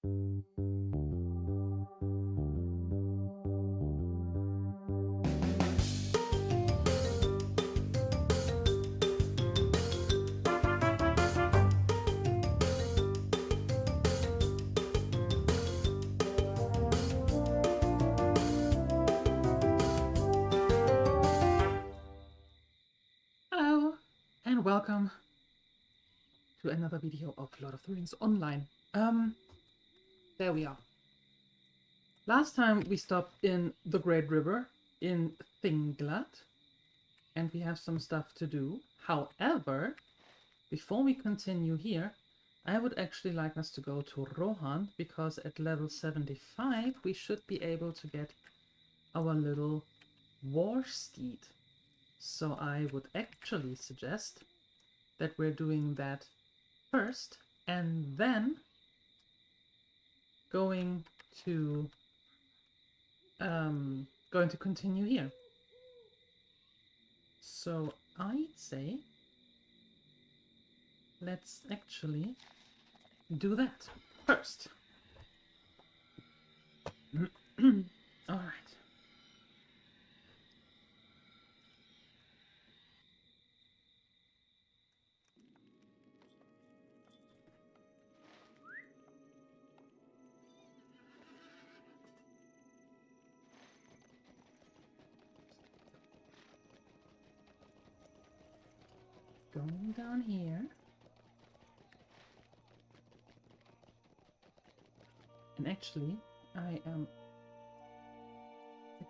Hello and welcome to another video of Lord of the Rings Online. There we are. Last time we stopped in the Great River in Thinglatt, and we have some stuff to do. However, before we continue here, I would actually like us to go to Rohan, because at level 75 we should be able to get our little war steed. So I would actually suggest that we're doing that first, and then going to continue here. So I'd say let's actually do that first. All right. Going down here. And actually, I am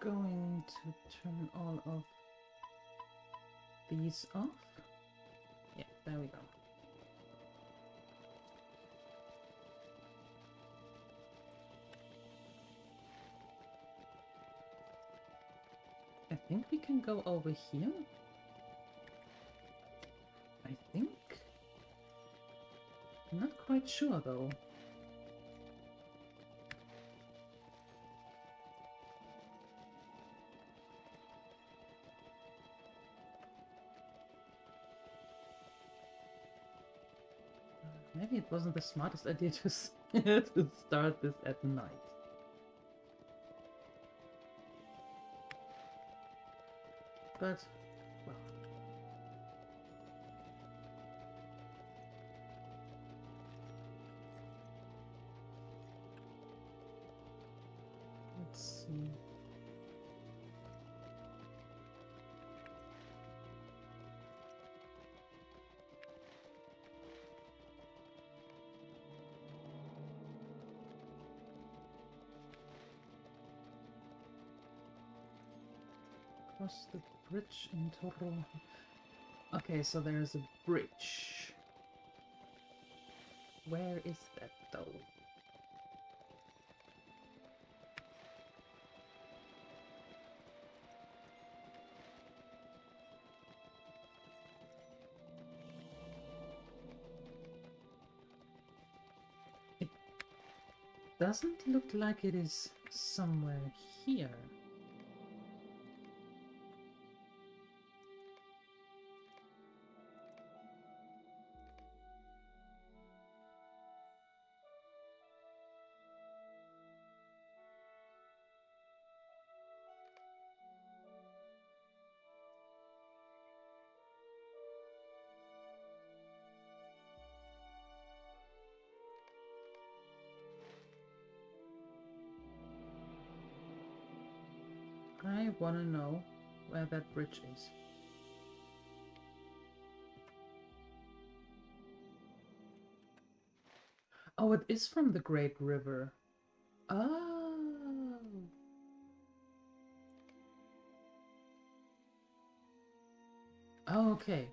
going to turn all of these off. Yeah, there we go. I think we can go over here. I think. I'm not quite sure though. Maybe it wasn't the smartest idea to start this at night. But, well. Let's see. Across the bridge into Rohan. Okay, so there's a bridge. Where is that though? It doesn't look like it is somewhere here. I want to know where that bridge is. Oh, it is from the Great River. Oh. Oh, okay.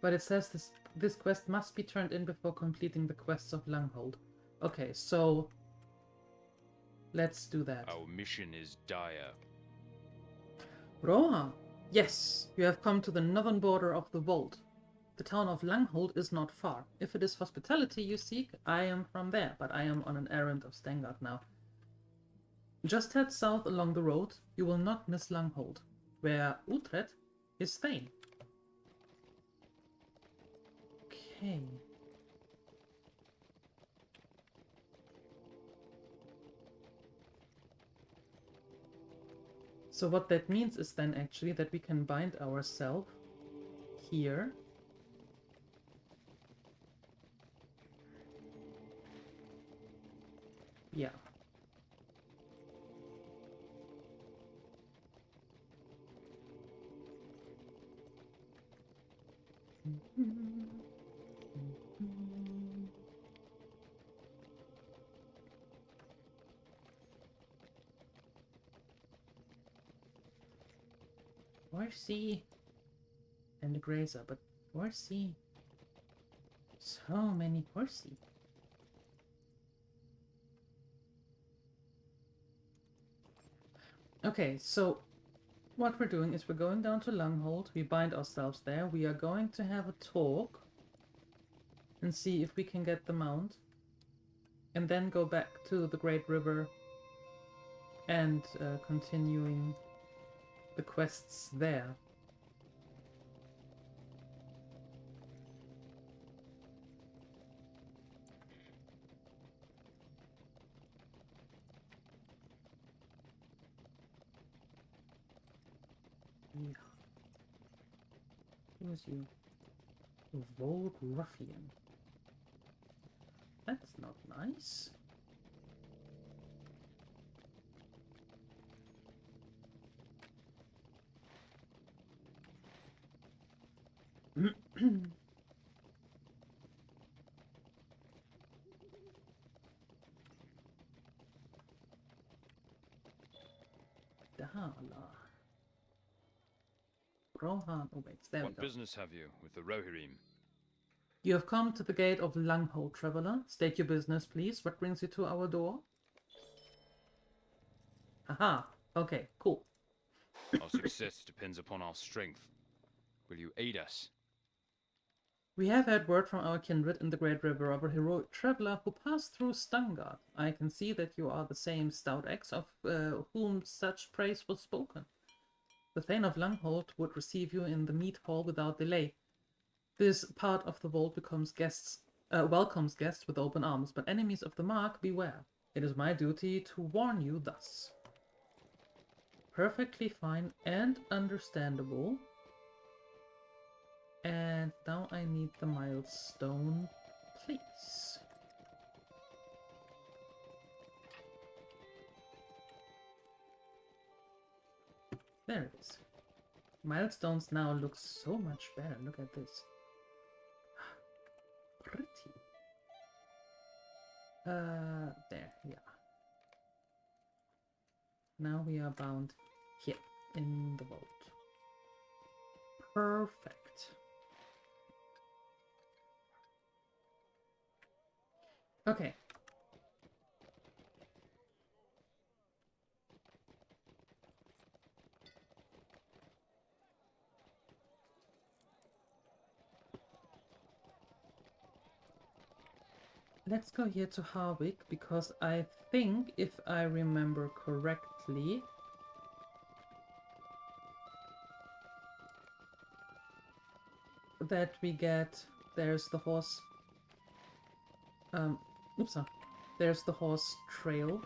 But it says this quest must be turned in before completing the quests of Langhold. Okay, so let's do that. Our mission is dire. Rohan! Yes, you have come to the northern border of the Vault. The town of Langhold is not far. If it is hospitality you seek, I am from there, but I am on an errand of Stengard now. Just head south along the road. You will not miss Langhold, where Uhtred is staying. Okay. So what that means is then actually that we can bind ourselves here. Yeah. Horsey and the grazer, but horsey, so many horsey. Okay, so what we're doing is we're going down to Lunghold, we bind ourselves there, we are going to have a talk and see if we can get the mount, and then go back to the Great River and continuing the quests there. Yeah. Who is you? A Vold Ruffian. That's not nice. Dala. Rohan. Oh wait, there we What go. business have you with the Rohirrim? You have come to the gate of Lunghold, traveler. State your business, please. What brings you to our door? Aha. Okay, cool. Our success depends upon our strength. Will you aid us? We have had word from our kindred in the Great River of a heroic traveler who passed through Stangard. I can see that you are the same stout ex of whom such praise was spoken. The Thane of Lunghold would receive you in the mead hall without delay. This part of the vault welcomes guests with open arms, but enemies of the mark beware. It is my duty to warn you thus. Perfectly fine and understandable. And now I need the milestone, please. There it is. Milestones now look so much better. Look at this. Pretty. There, yeah. Now we are bound here in the vault. Perfect. Okay. Let's go here to Harwick, because I think, if I remember correctly, that we get... There's the horse... Oops, there's the horse trail.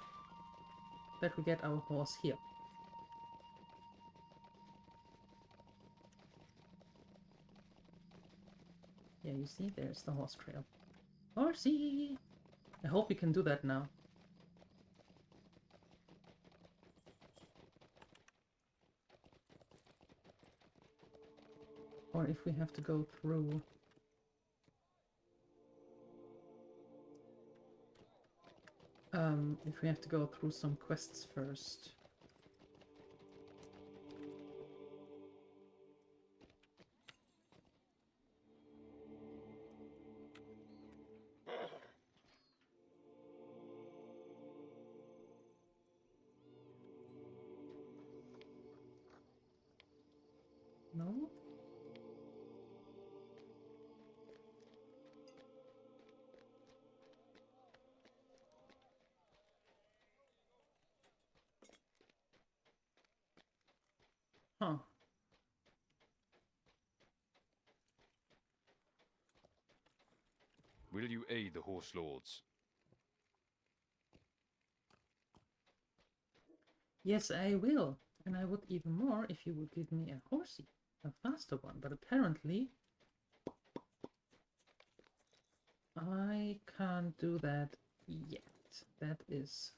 That we get our horse here. Yeah, you see, there's the horse trail. Horsey! I hope we can do that now. Or if we have to go through... if we have to go through some quests first. No? Huh. Will you aid the Horse Lords? Yes, I will. And I would even more if you would give me a horsey, a faster one. But apparently, I can't do that yet. That is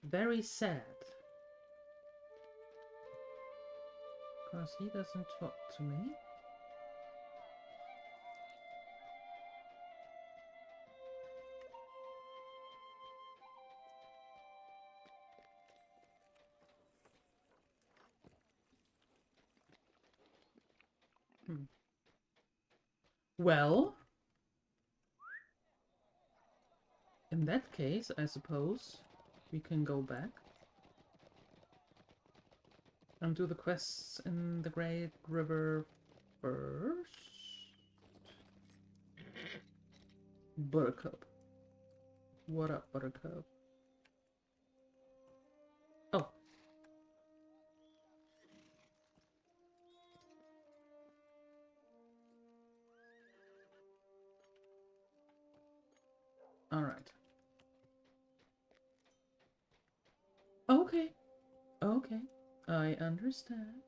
very sad. Because he doesn't talk to me. Well, in that case, I suppose we can go back and do the quests in the Great River first. Buttercup. What up, Buttercup? Oh. Alright. Okay. Okay. I understand.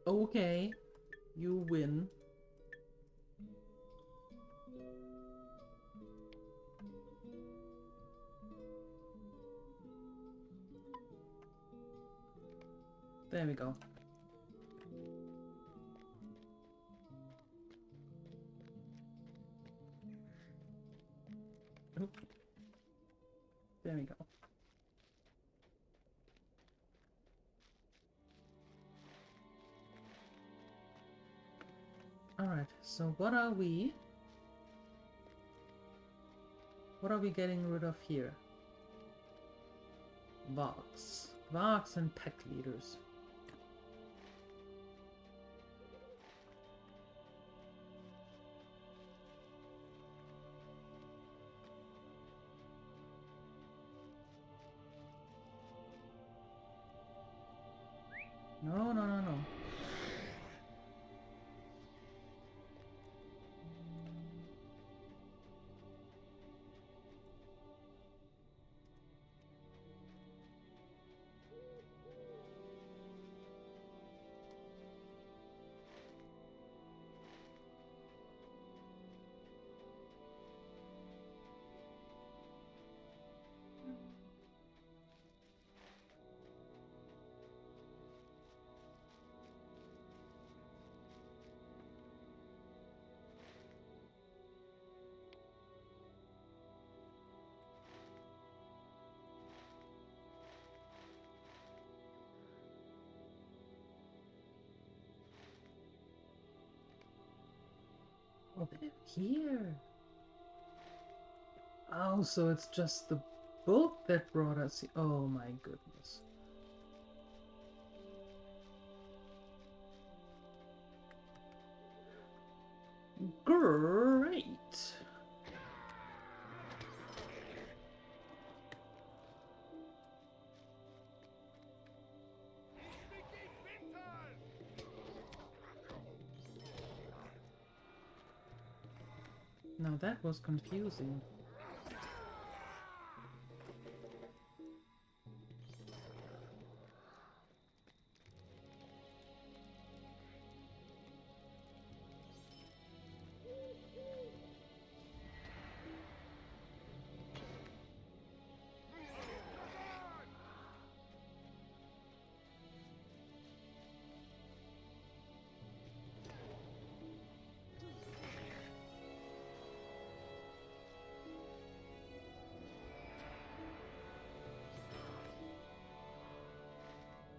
Okay. You win. There we go. Oop. There we go. Alright, so what are we getting rid of here? Vox. Vox and pack leaders. No, no, no, no. Oh, they're here. Oh, so it's just the book that brought us here. Oh my goodness. Great. Now that was confusing.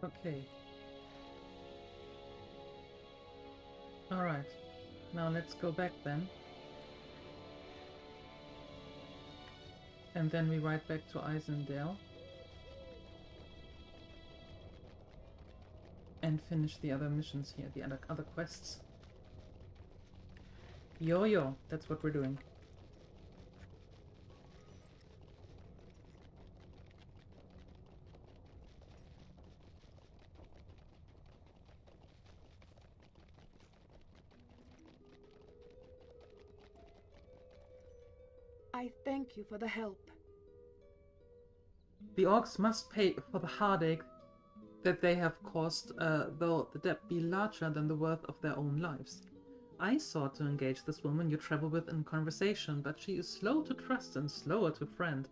Okay. Alright. Now let's go back then. And then we ride back to Isendale. And finish the other missions here, the other quests. Yo-yo, that's what we're doing. I thank you for the help. The orcs must pay for the heartache that they have caused, though the debt be larger than the worth of their own lives. I sought to engage this woman you travel with in conversation, but she is slow to trust and slower to friend.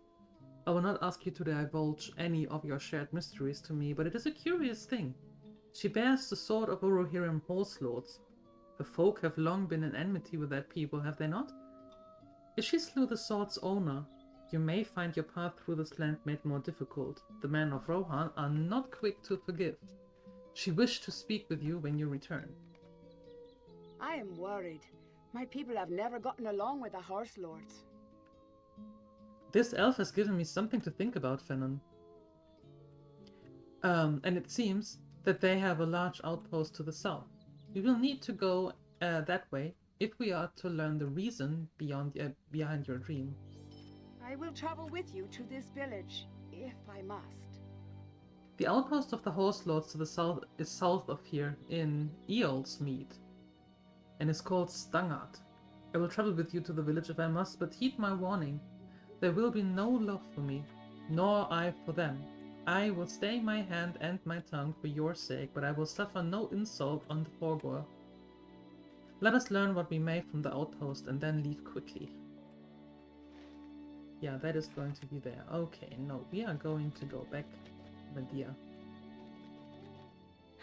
I will not ask you to divulge any of your shared mysteries to me, but it is a curious thing. She bears the sword of Rohirrim horse lords. The folk have long been in enmity with that people, have they not? If she slew the sword's owner, you may find your path through this land made more difficult. The men of Rohan are not quick to forgive. She wished to speak with you when you return. I am worried. My people have never gotten along with the horse lords. This elf has given me something to think about, Fennon. And it seems that they have a large outpost to the south. We will need to go that way if we are to learn the reason behind your dream. I will travel with you to this village, if I must. The outpost of the horse lords to the south is south of here, in Eolsmead, and is called Stangard. I will travel with you to the village if I must, but heed my warning. There will be no love for me, nor I for them. I will stay my hand and my tongue for your sake, but I will suffer no insult on the foregoer. Let us learn what we may from the outpost and then leave quickly. Yeah, that is going to be there. Okay, no, we are going to go back, Medea.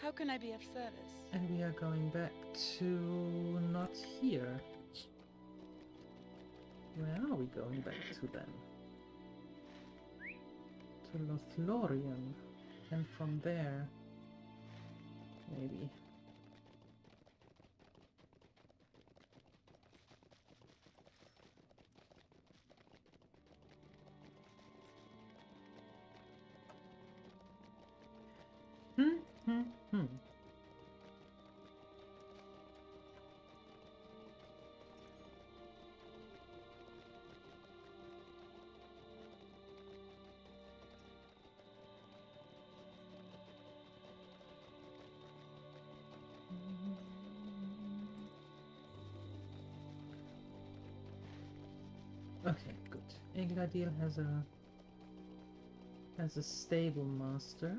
How can I be of service? And we are going back to not here. Where are we going back to then? To Lothlorien. And from there, maybe. Okay, good. Egladil has a stable master.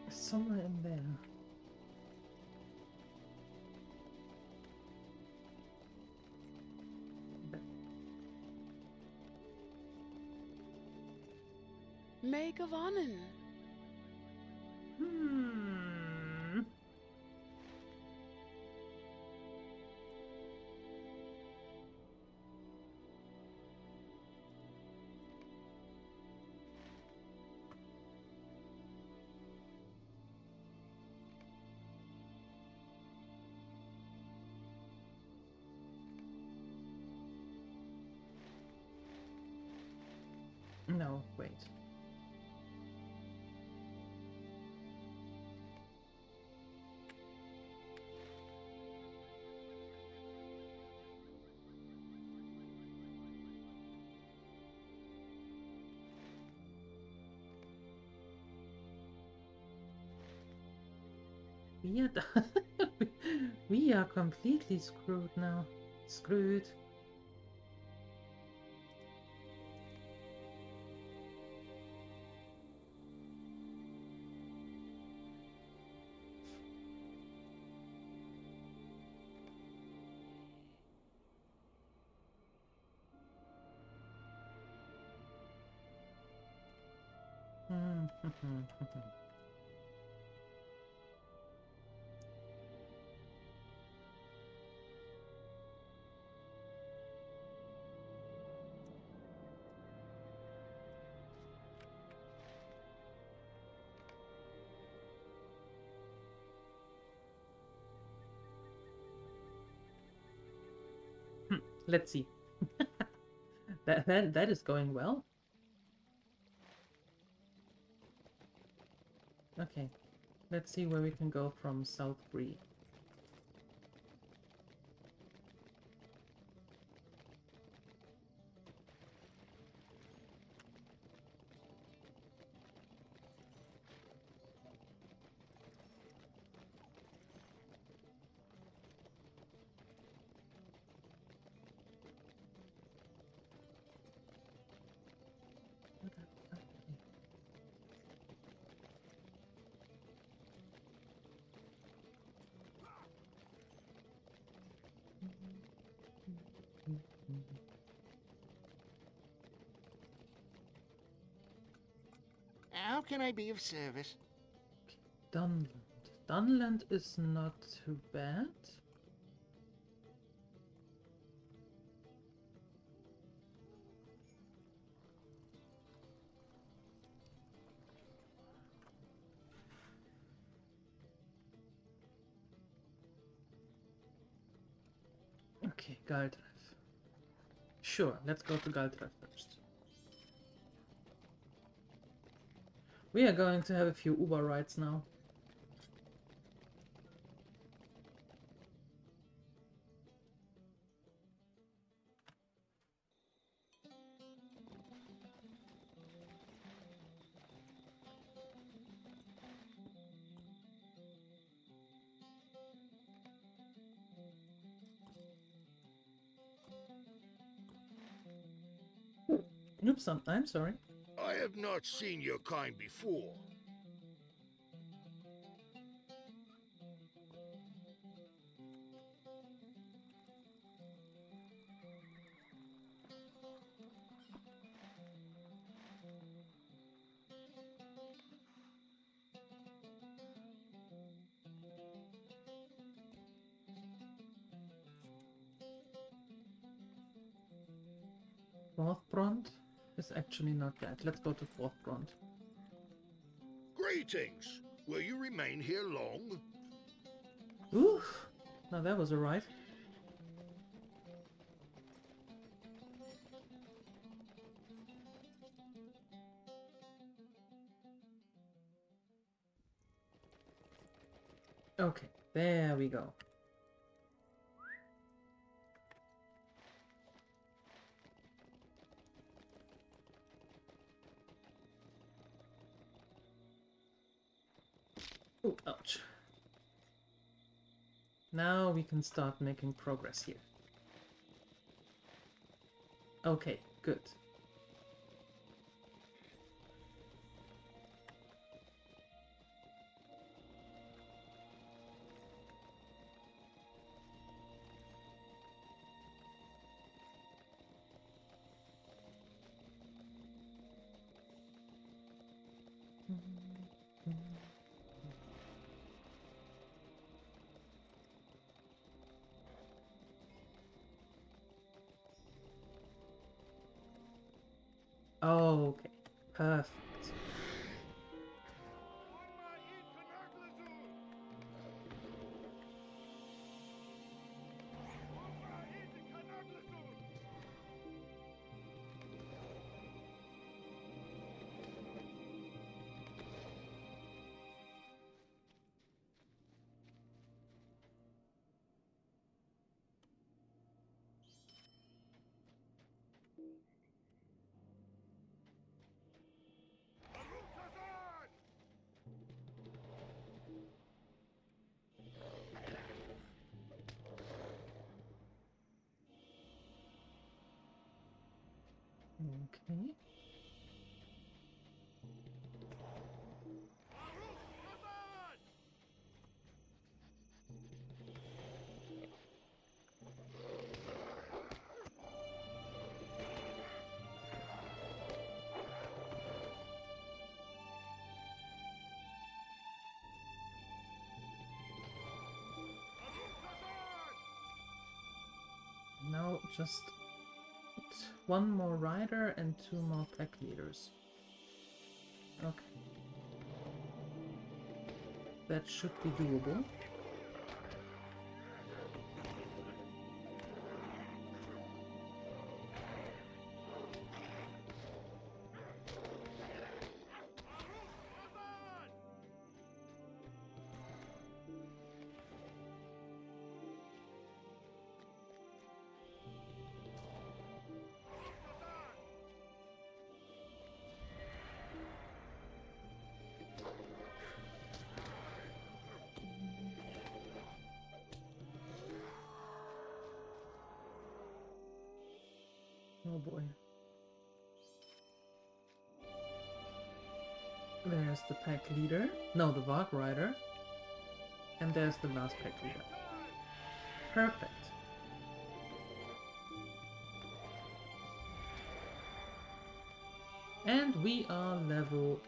Somewhere in there. Make of Annen. No, wait. We are we are completely screwed now. Screwed. Let's see. That is going well. Okay, let's see where we can go from South Bree. How can I be of service? Dunland. Dunland is not too bad. Okay, Galdrev. Sure, let's go to Galdrev first. We are going to have a few Uber rides now. Oops, I'm sorry. I have not seen your kind before. Forthbrand is actually not bad. Let's go to Forthbrand. Greetings. Will you remain here long? Ooh, now that was a ride. Okay, there we go. Oh, ouch. Now we can start making progress here. Okay, good. Okay, perfect. Okay. Now just one more rider and 2 more pack leaders. Okay. That should be doable. Oh boy. There's the pack leader. No, the Varg rider. And there's the last pack leader. Perfect. And we are level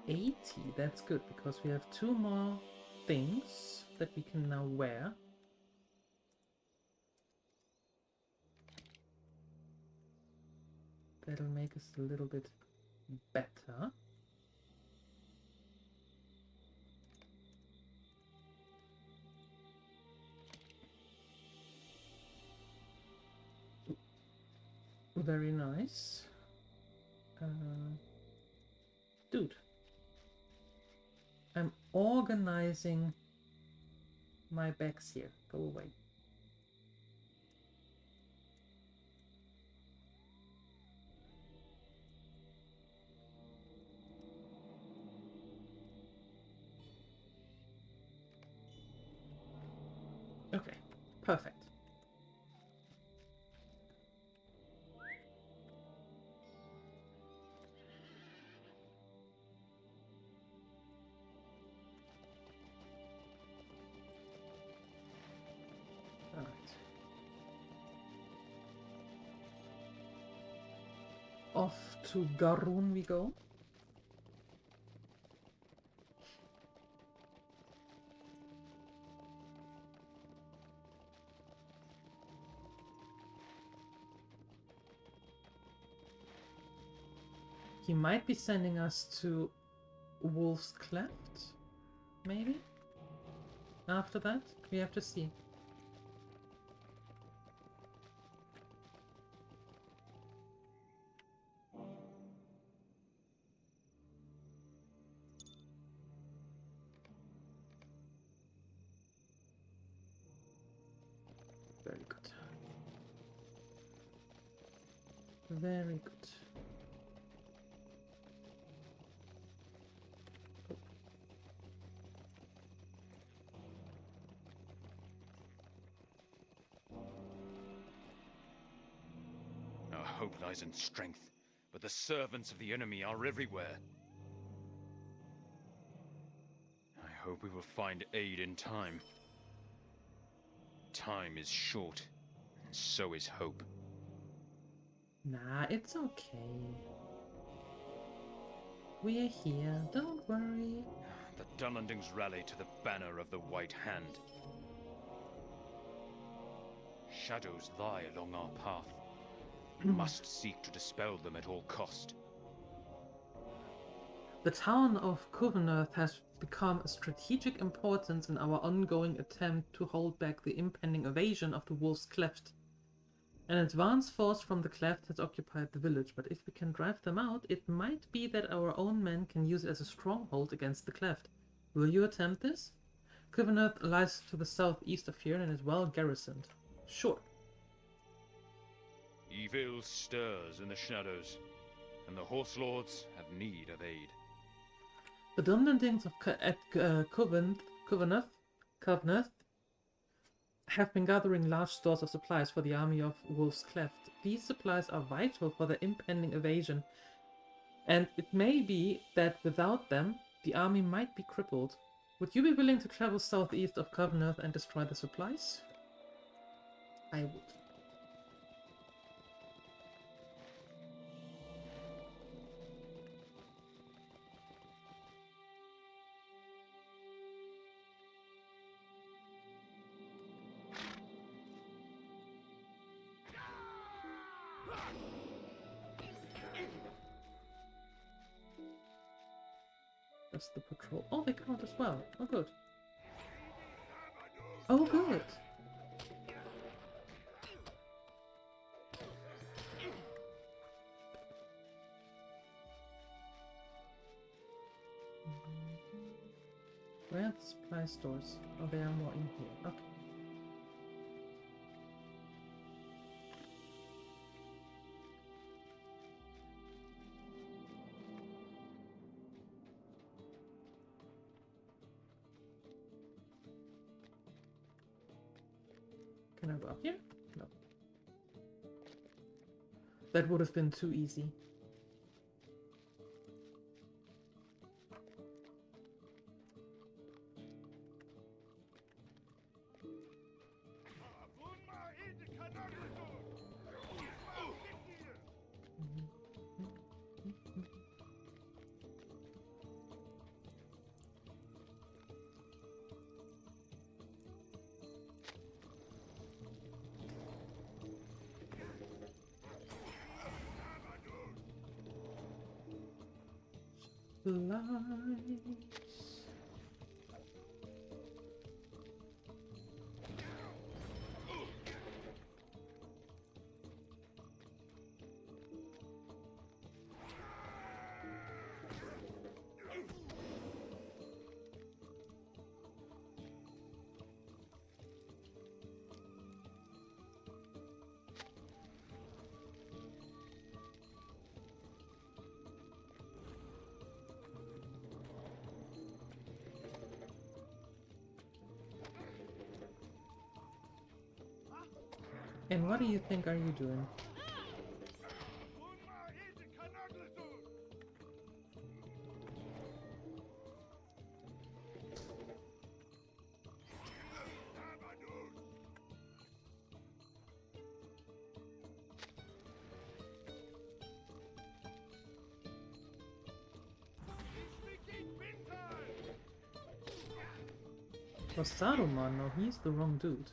80. That's good because we have 2 more things that we can now wear. That'll make us a little bit better. Very nice. Dude. I'm organizing my bags here. Go away. Okay, perfect. All right. Off to Garun we go. He might be sending us to Wolf's Cleft, maybe? After that? We have to see. Very good. Very good. Our hope lies in strength, but the servants of the enemy are everywhere. I hope we will find aid in time. Time is short, and so is hope. Nah, it's okay. We're here, don't worry. The Dunlendings rally to the banner of the White Hand. Shadows lie along our path. We must seek to dispel them at all cost. The town of Covenant has become a strategic importance in our ongoing attempt to hold back the impending invasion of the Wolf's Cleft. An advance force from the Cleft has occupied the village, but if we can drive them out, it might be that our own men can use it as a stronghold against the Cleft. Will you attempt this? Covenant lies to the southeast of here and is well garrisoned. Sure. Evil stirs in the shadows, and the Horse Lords have need of aid. The Dunlendings of Covenant have been gathering large stores of supplies for the army of Wolf's Cleft. These supplies are vital for the impending invasion, and it may be that without them, the army might be crippled. Would you be willing to travel southeast of Covenant and destroy the supplies? I would. That's the patrol. Oh, they count as well. Oh, good. Oh, good. Where are the supply stores? Oh, there are more in here. Okay. Can I go up here? No. That would have been too easy. supplies. And what do you think are you doing? Oh, Saruman, no, he's the wrong dude.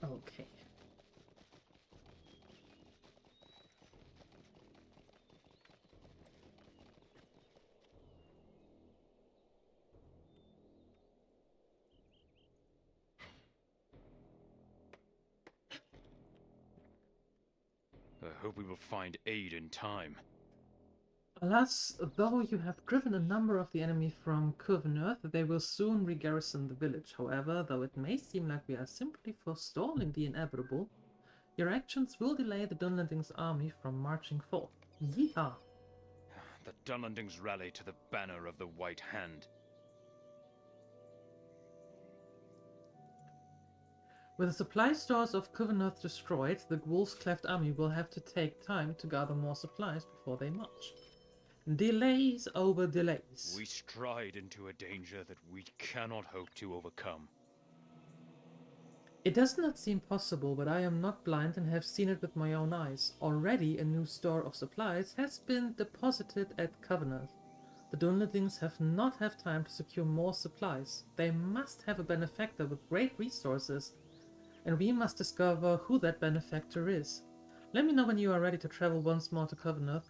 Okay. I hope we will find aid in time. Alas, though you have driven a number of the enemy from Covenant, they will soon regarrison the village. However, though it may seem like we are simply forestalling the inevitable, your actions will delay the Dunlanding's army from marching forth. Yeehaw! The Dunlandings rally to the banner of the White Hand. With the supply stores of Covenant destroyed, the Wolf's Cleft army will have to take time to gather more supplies before they march. Delays over delays. We stride into a danger that we cannot hope to overcome. It does not seem possible, but I am not blind and have seen it with my own eyes. Already a new store of supplies has been deposited at Covenant. The Dunlandings have not had time to secure more supplies. They must have a benefactor with great resources, and we must discover who that benefactor is. Let me know when you are ready to travel once more to Covenant,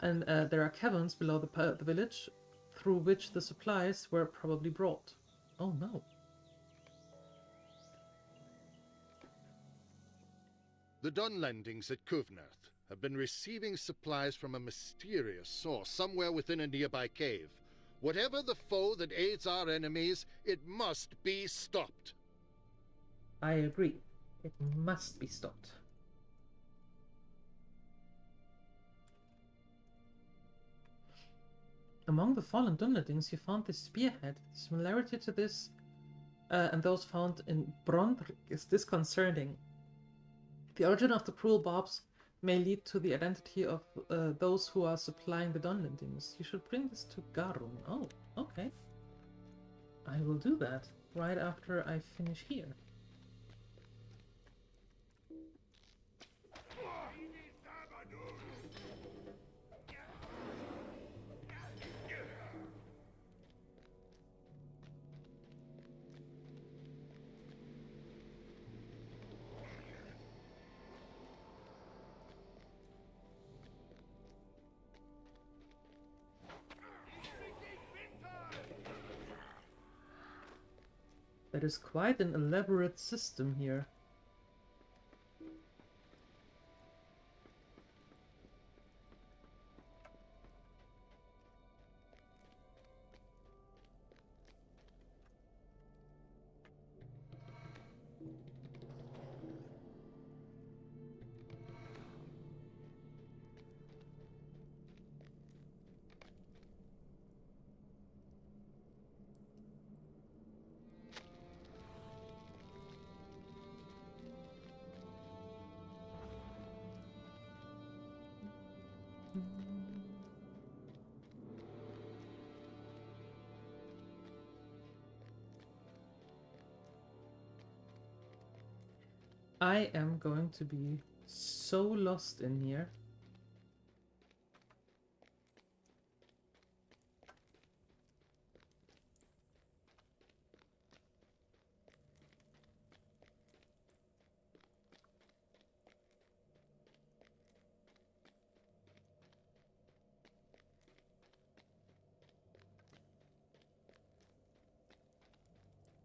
and there are caverns below the village through which the supplies were probably brought. Oh no. The Dunlandings at Kuvnath have been receiving supplies from a mysterious source somewhere within a nearby cave. Whatever the foe that aids our enemies, it must be stopped. I agree. It must be stopped. Among the fallen Dunlandings, you found this spearhead. Similarity to this and those found in Brondrik is disconcerting. The origin of the cruel barbs may lead to the identity of those who are supplying the Dunlandings. You should bring this to Garun. Oh, okay. I will do that right after I finish here. That is quite an elaborate system here. I am going to be so lost in here.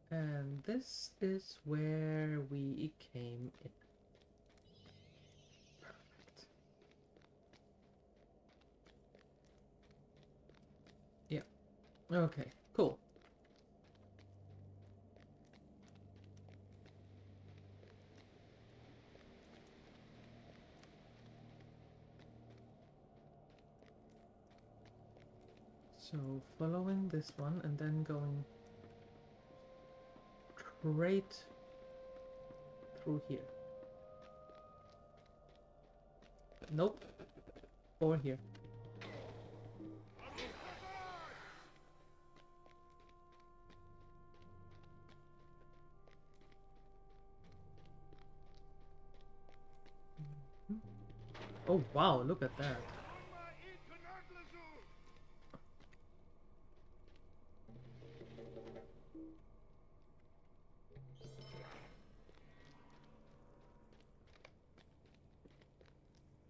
And this is where we came in. Perfect. Yeah. Okay, cool. So following this one and then going straight through here. Nope. Or here. Oh wow, look at that.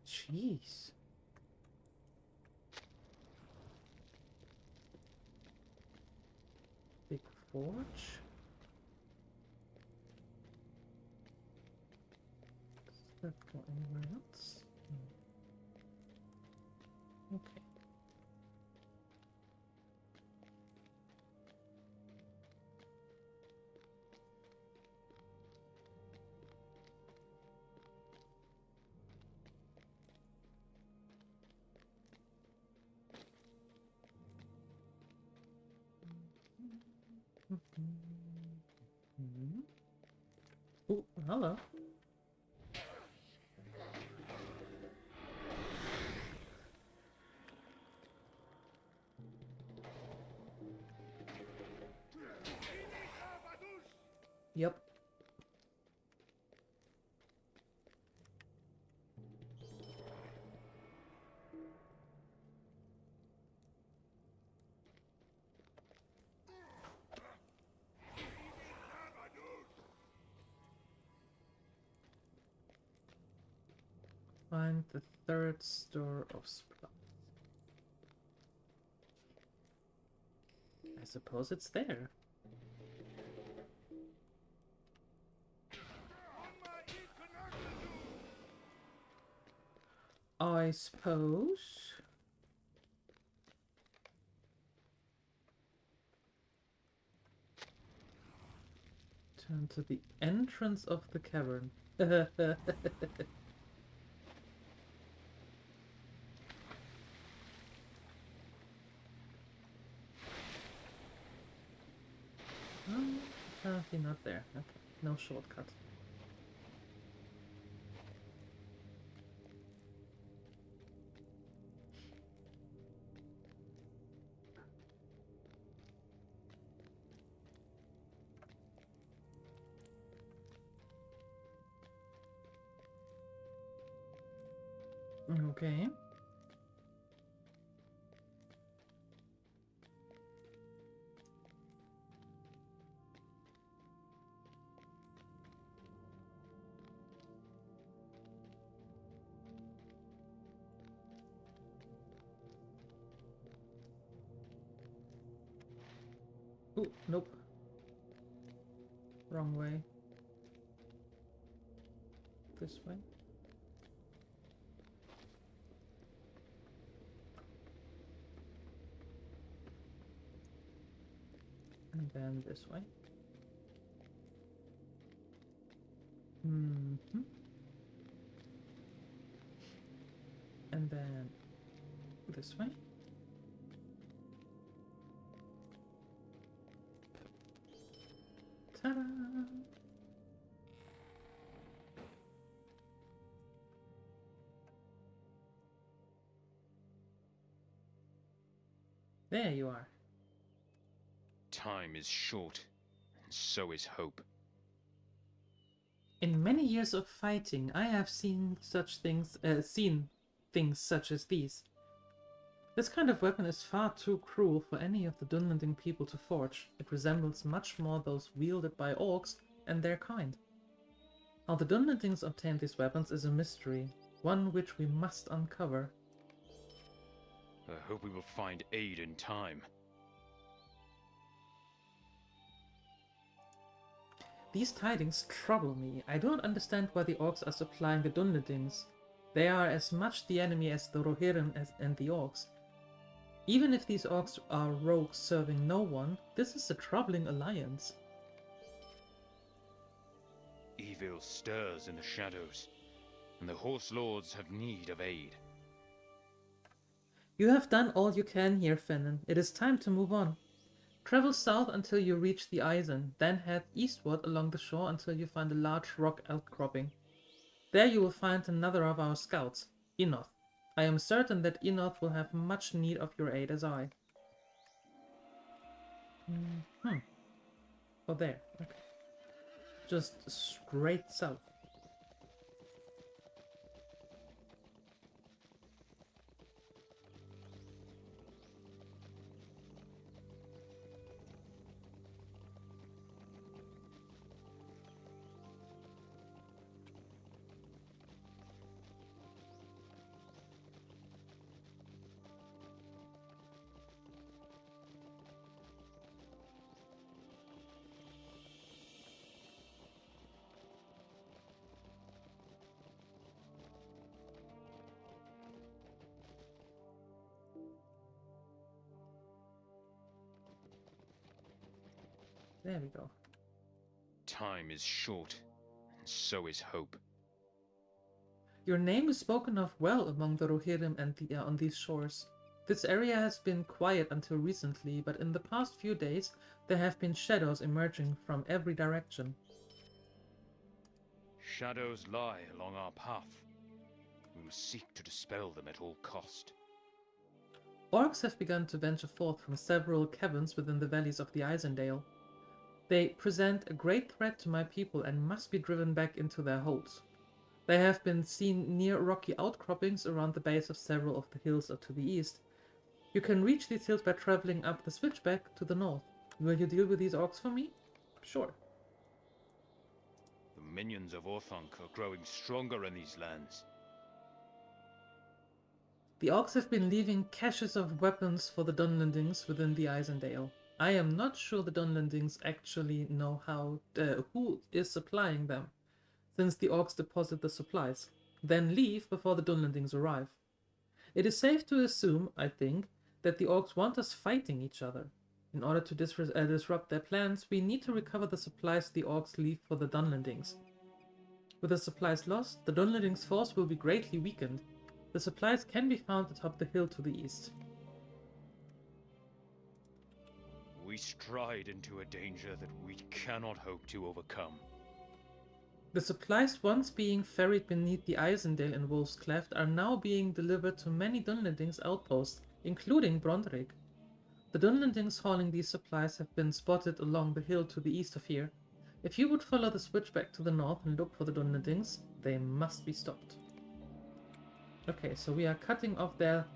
Jeez. Big forge. Does that go anywhere else? No. Okay. Oh, hello. Yep. Find the third store of supplies. I suppose it's there. I suppose. Turn to the entrance of the cavern. Apparently not there. Okay, no shortcut. Okay. Oh, nope. Wrong way. This way. And then this way. Mm-hmm. And then this way. Ta-da! There you are. Time is short, and so is hope. In many years of fighting, I have seen things such as these. This kind of weapon is far too cruel for any of the Dunlanding people to forge. It resembles much more those wielded by orcs and their kind. How the Dunlandings obtained these weapons is a mystery, one which we must uncover. I hope we will find aid in time. These tidings trouble me. I don't understand why the orcs are supplying the Dunlandings. They are as much the enemy as the Rohirrim and the orcs. Even if these orcs are rogues serving no one, this is a troubling alliance. Evil stirs in the shadows, and the Horse Lords have need of aid. You have done all you can here, Fennan. It is time to move on. Travel south until you reach the Eisen, then head eastward along the shore until you find a large rock outcropping. There you will find another of our scouts, Enoth. I am certain that Enoth will have much need of your aid as I. Oh, there. Okay. Just straight south. There we go. Time is short, and so is hope. Your name is spoken of well among the Rohirrim and on these shores. This area has been quiet until recently, but in the past few days there have been shadows emerging from every direction. Shadows lie along our path. We will seek to dispel them at all cost. Orcs have begun to venture forth from several caverns within the valleys of the Eisendale. They present a great threat to my people and must be driven back into their holes. They have been seen near rocky outcroppings around the base of several of the hills to the east. You can reach these hills by traveling up the switchback to the north. Will you deal with these orcs for me? Sure. The minions of Orthanc are growing stronger in these lands. The orcs have been leaving caches of weapons for the Dunlandings within the Eisendale. I am not sure the Dunlandings actually know who is supplying them, since the orcs deposit the supplies, then leave before the Dunlandings arrive. It is safe to assume, I think, that the orcs want us fighting each other. In order to disrupt their plans, we need to recover the supplies the orcs leave for the Dunlandings. With the supplies lost, the Dunlandings' force will be greatly weakened. The supplies can be found atop the hill to the east. We stride into a danger that we cannot hope to overcome. The supplies once being ferried beneath the Eisendale in Wolf's Cleft are now being delivered to many Dunlandings' outposts, including Brondrik. The Dunlandings hauling these supplies have been spotted along the hill to the east of here. If you would follow the switchback to the north and look for the Dunlandings, they must be stopped. Okay, so we are cutting off their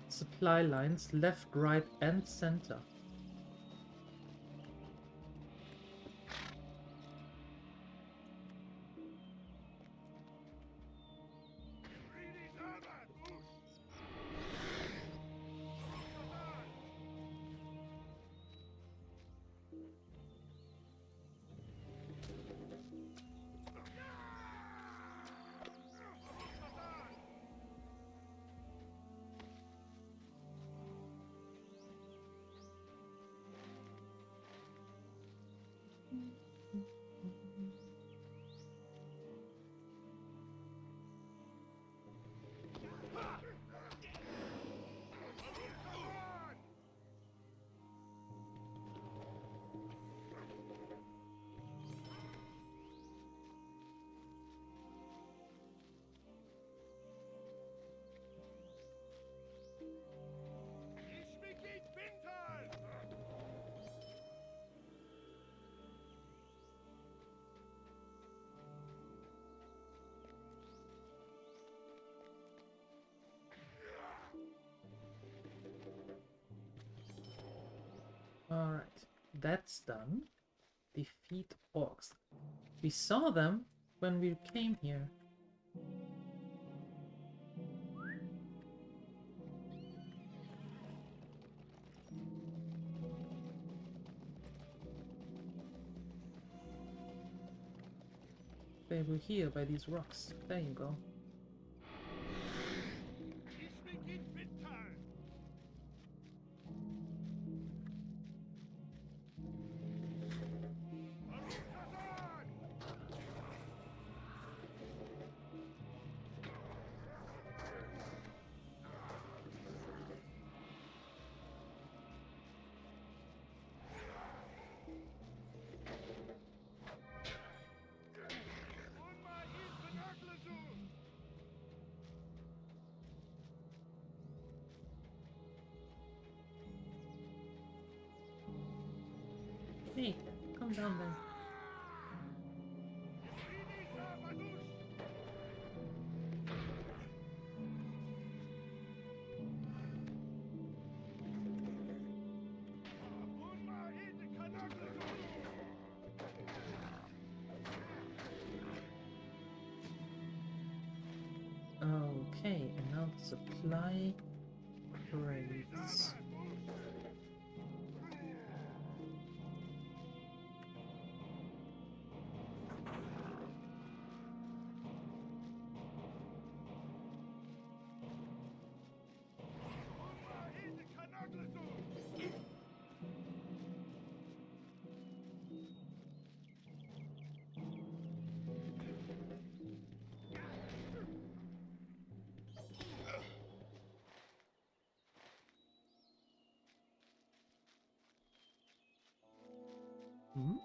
supply lines left, right, and center. Alright, that's done. Defeat orcs. We saw them when we came here. They were here by these rocks. There you go. Hey, come down there. Okay, and now the supply crates. Hmm?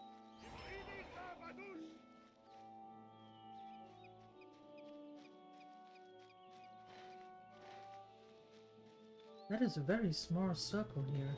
That is a very small circle here.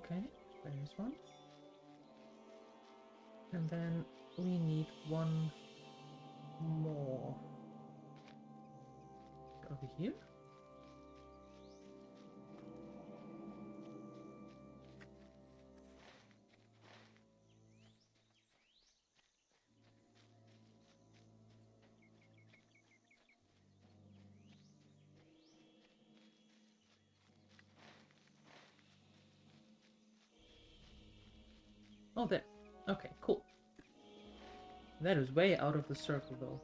Okay, there's one. And then we need one more. Over here? Oh, there. Okay, cool. That is way out of the circle, though.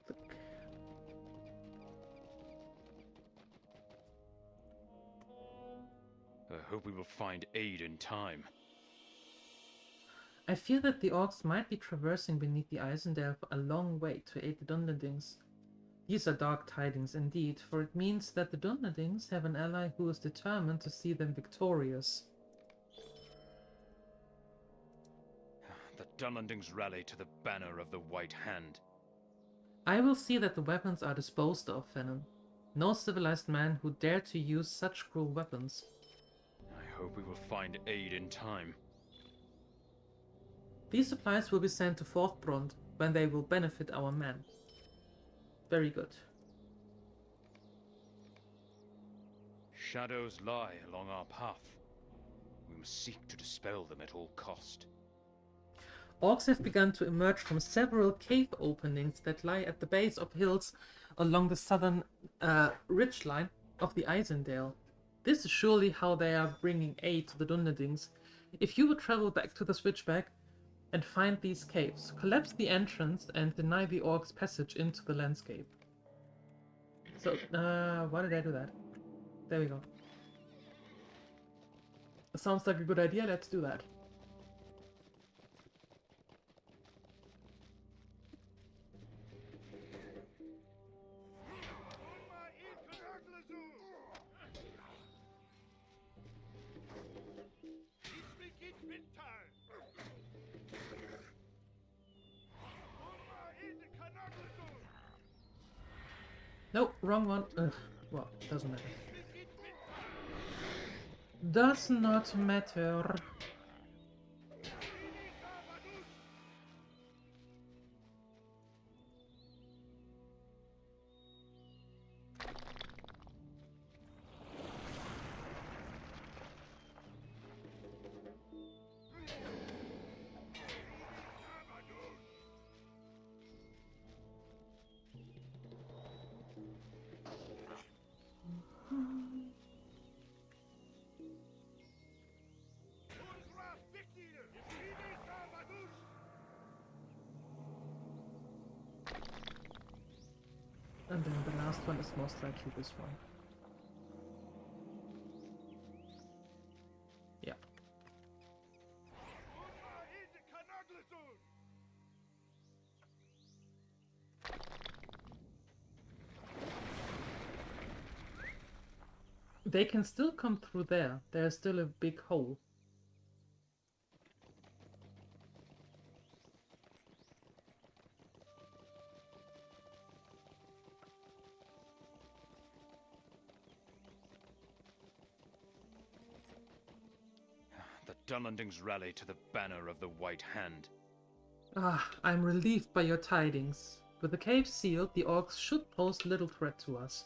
Look. I hope we will find aid in time. I fear that the orcs might be traversing beneath the Eisendale for a long way to aid the Dunlendings. These are dark tidings indeed, for it means that the Dunlendings have an ally who is determined to see them victorious. The Dunlendings rally to the banner of the White Hand. I will see that the weapons are disposed of, Fennon. No civilized man would dare to use such cruel weapons. I hope we will find aid in time. These supplies will be sent to Fort Brond when they will benefit our men. Very good. Shadows lie along our path. We must seek to dispel them at all cost. Orcs have begun to emerge from several cave openings that lie at the base of hills along the southern ridgeline of the Eisendale. This is surely how they are bringing aid to the Dunlendings. If you would travel back to the Switchback and find these caves, collapse the entrance and deny the orcs passage into the landscape. So, why did I do that? There we go. Sounds like a good idea, let's do that. Nope, wrong one. Ugh, well, doesn't matter. Does not matter. And then the last one is most likely this one. Yeah. They can still come through there. There's still a big hole. The Dunlendings rally to the banner of the White Hand. Ah, I'm relieved by your tidings. With the cave sealed, the orcs should pose little threat to us.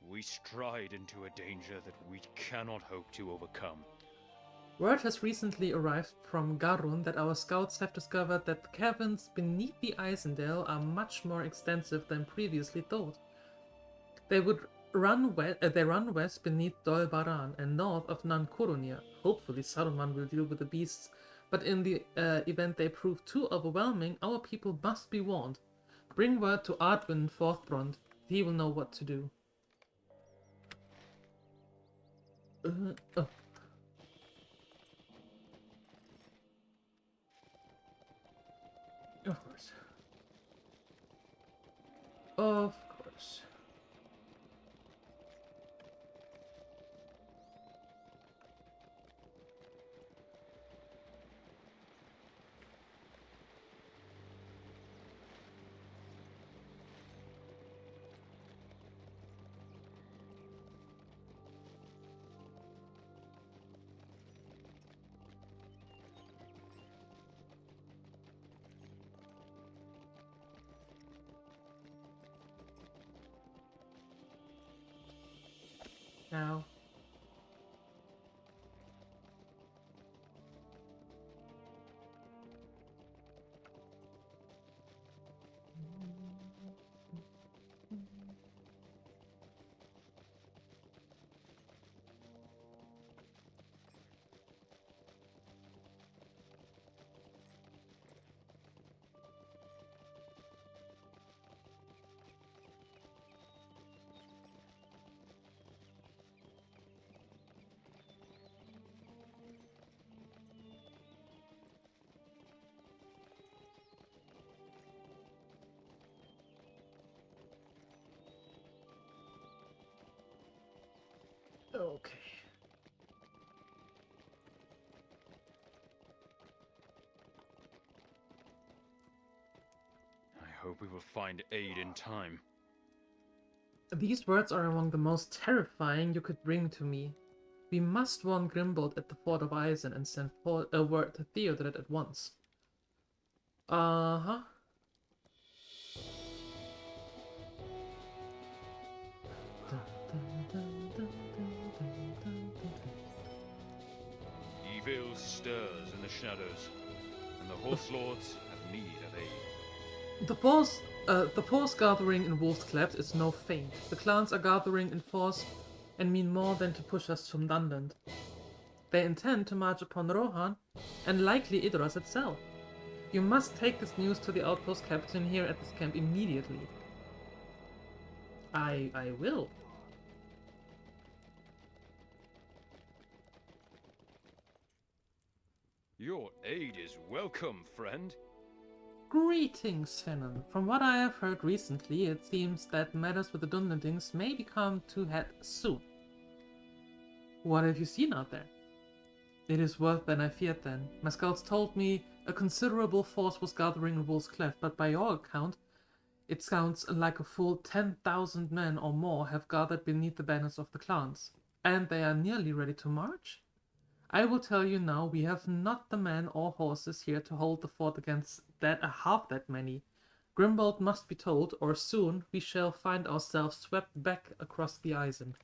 We stride into a danger that we cannot hope to overcome. Word has recently arrived from Garun that our scouts have discovered that the caverns beneath the Eisendale are much more extensive than previously thought. They run west beneath Dol Baran and north of Nan Kurunir. Hopefully Saruman will deal with the beasts, but in the event they prove too overwhelming, our people must be warned. Bring word to Ardwin Forthbrand. He will know what to do. Oh. Of course. Of course. Now. Okay. I hope we will find aid in time. These words are among the most terrifying you could bring to me. We must warn Grimbold at the Fort of Eisen and send a word to Theodoret at once. Uh-huh. Evil stirs in the shadows, and the Horse Lords have need of aid. The force gathering in Wolf's Cleft is no feint. The clans are gathering in force and mean more than to push us from Dunland. They intend to march upon Rohan, and likely Idras itself. You must take this news to the outpost captain here at this camp immediately. I will. Your aid is welcome, friend. Greetings, Finnan. From what I have heard recently, it seems that matters with the Dunlendings may become to head soon. What have you seen out there? It is worse than I feared then. My scouts told me a considerable force was gathering in Wolf's Cleft, but by your account, it sounds like a full 10,000 men or more have gathered beneath the banners of the clans. And they are nearly ready to march? I will tell you now, we have not the men or horses here to hold the fort against half that many. Grimbold must be told, or soon we shall find ourselves swept back across the Isen.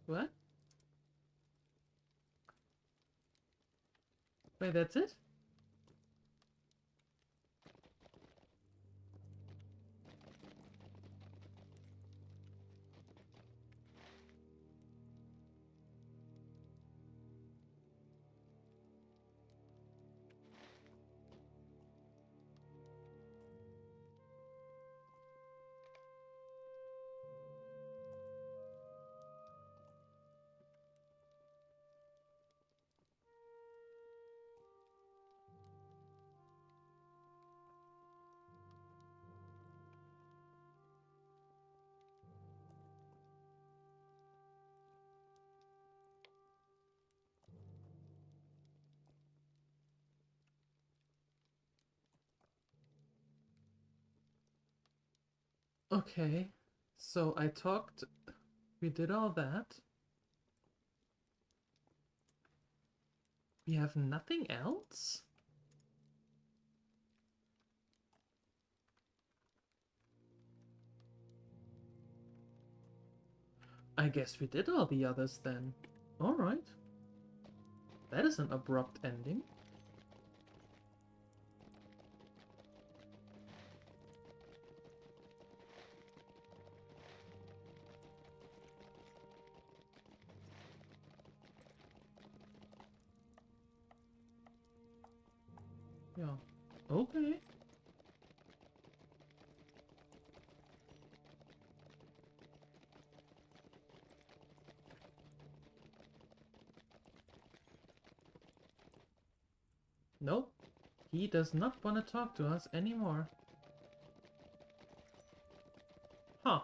What? Wait, that's it? Okay, so we did all that. We have nothing else? I guess we did all the others then. Alright. That is an abrupt ending. Yeah. Okay. Nope. He does not want to talk to us anymore. Huh.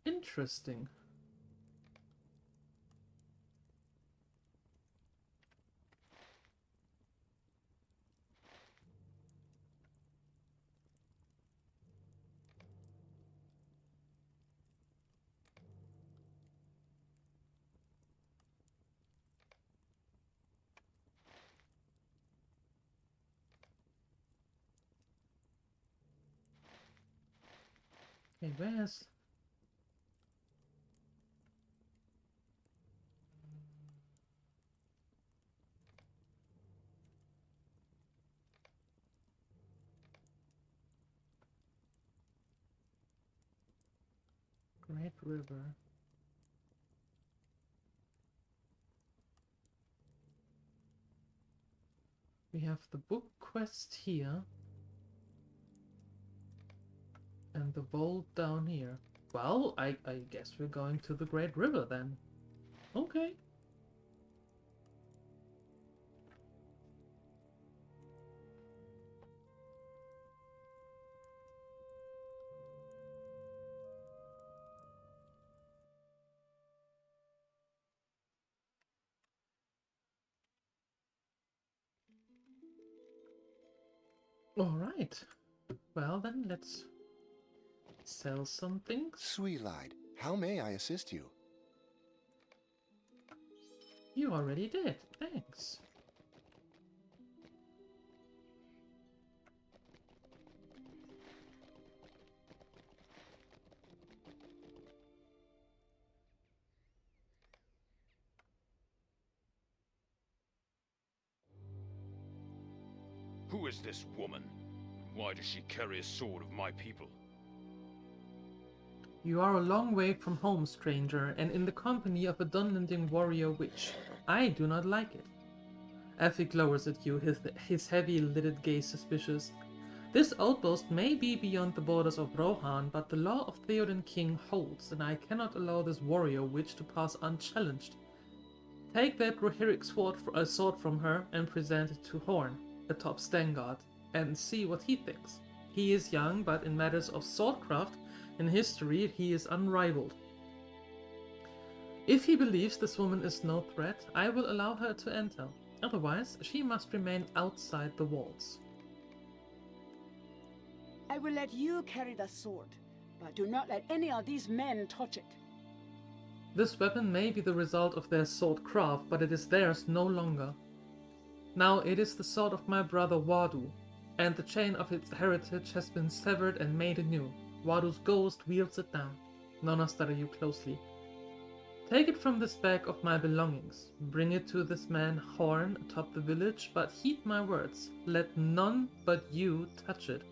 Interesting. Hey, where's... Great River. We have the book quest here. And the vault down here. Well, I guess we're going to the Great River then. Okay. Alright. Well then, let's sell some things. Sweet Light, how may I assist you? You already did. Thanks. Who is this woman? Why does she carry a sword of my people? You are a long way from home, stranger, and in the company of a Dunlending warrior witch. I do not like it. Effie glowers at you, his heavy-lidded gaze suspicious. This outpost may be beyond the borders of Rohan, but the law of Theoden King holds, and I cannot allow this warrior witch to pass unchallenged. Take that Rohirric sword from her and present it to Horn, the top Stangard, and see what he thinks. He is young, but in matters of swordcraft and history he is unrivaled. If he believes this woman is no threat, I will allow her to enter. Otherwise, she must remain outside the walls. I will let you carry the sword, but do not let any of these men touch it. This weapon may be the result of their swordcraft, but it is theirs no longer. Now it is the sword of my brother Wadu, and the chain of its heritage has been severed and made anew. Wadu's ghost wields it now. Nonna studies you closely. Take it from this bag of my belongings. Bring it to this man Horn atop the village, but heed my words. Let none but you touch it,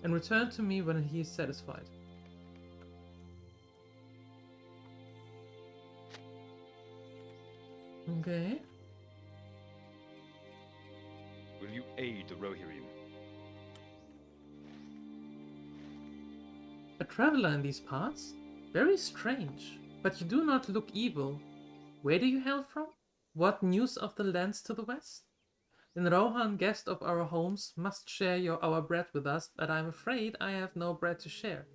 and return to me when he is satisfied. Okay. Will you aid the Rohirrim? A traveler in these parts? Very strange. But you do not look evil. Where do you hail from? What news of the lands to the west? In Rohan, guest of our homes, must share our bread with us, but I'm afraid I have no bread to share.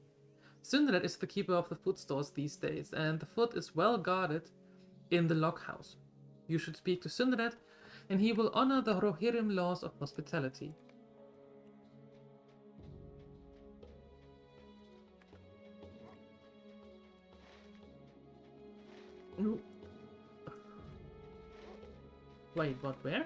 Sindred is the keeper of the food stores these days, and the food is well guarded in the log house. You should speak to Sindred, and he will honor the Rohirrim laws of hospitality. Ooh. Wait, what, where?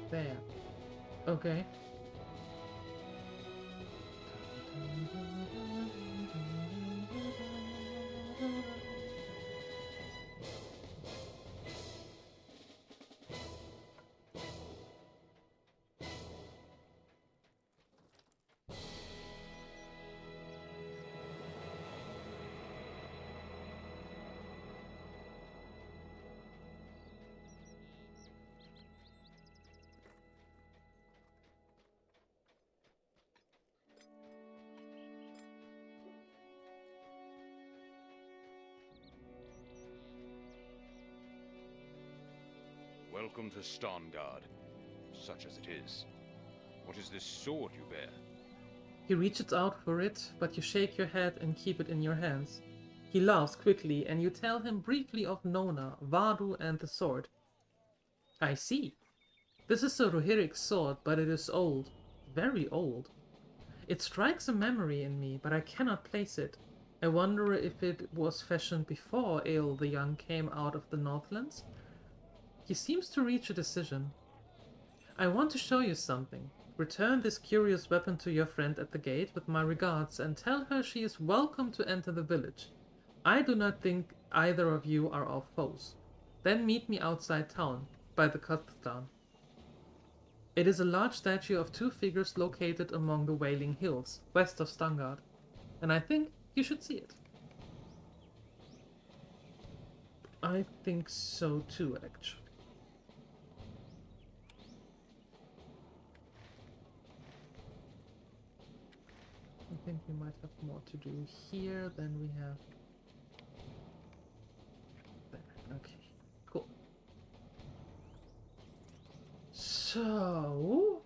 There. Okay. Welcome to Starngard, such as it is. What is this sword you bear? He reaches out for it, but you shake your head and keep it in your hands. He laughs quickly, and you tell him briefly of Nona, Vadu, and the sword. I see. This is a Rohirric sword, but it is old. Very old. It strikes a memory in me, but I cannot place it. I wonder if it was fashioned before Eorl the Young came out of the Northlands? He seems to reach a decision. I want to show you something. Return this curious weapon to your friend at the gate with my regards and tell her she is welcome to enter the village. I do not think either of you are our foes. Then meet me outside town, by the Cathedral. It is a large statue of two figures located among the Wailing Hills, west of Stangard, and I think you should see it. I think so too, actually. I think we might have more to do here than we have there. Okay, cool. So...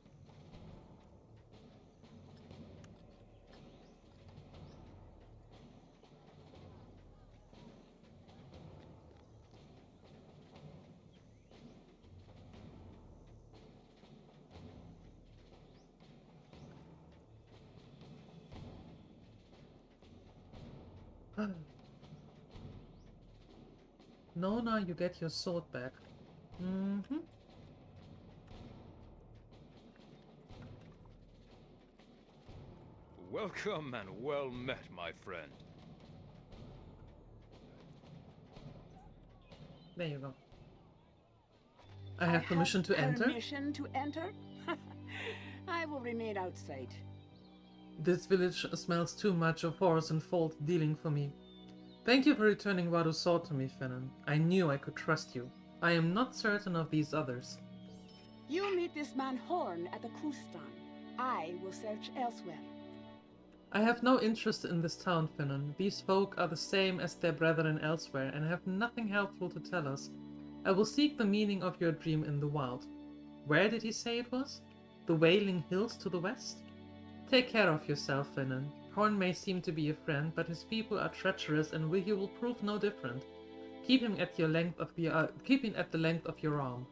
Nona, you get your sword back. Mm-hmm. Welcome and well met, my friend. There you go. I have permission to enter. Permission to enter? I will remain outside. This village smells too much of horse and fault dealing for me. Thank you for returning Wadu's sword to me, Finnan. I knew I could trust you. I am not certain of these others. You meet this man Horn at the Kustan. I will search elsewhere. I have no interest in this town, Finnan. These folk are the same as their brethren elsewhere and have nothing helpful to tell us. I will seek the meaning of your dream in the wild. Where did he say it was? The Wailing Hills to the west? Take care of yourself, Finnan. Horn may seem to be a friend, but his people are treacherous and he will prove no different. Keep him at the length of your arm.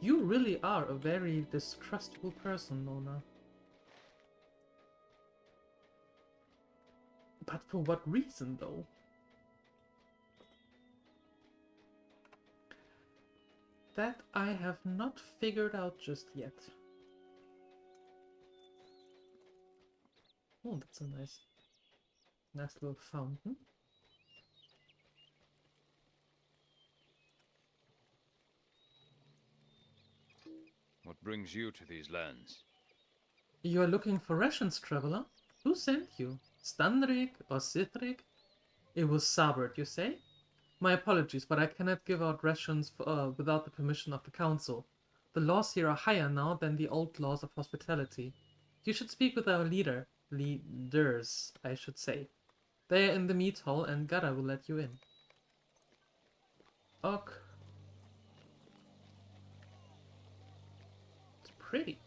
You really are a very distrustful person, Nona. But for what reason, though? That I have not figured out just yet. Oh, that's a nice little fountain. What brings you to these lands? You are looking for rations, traveler? Who sent you? Stanrik or Sithrik? It was Sabert, you say? My apologies, but I cannot give out rations without the permission of the council. The laws here are higher now than the old laws of hospitality. You should speak with our leaders, I should say. They are in the meat hall and Gara will let you in. Ok. It's pretty.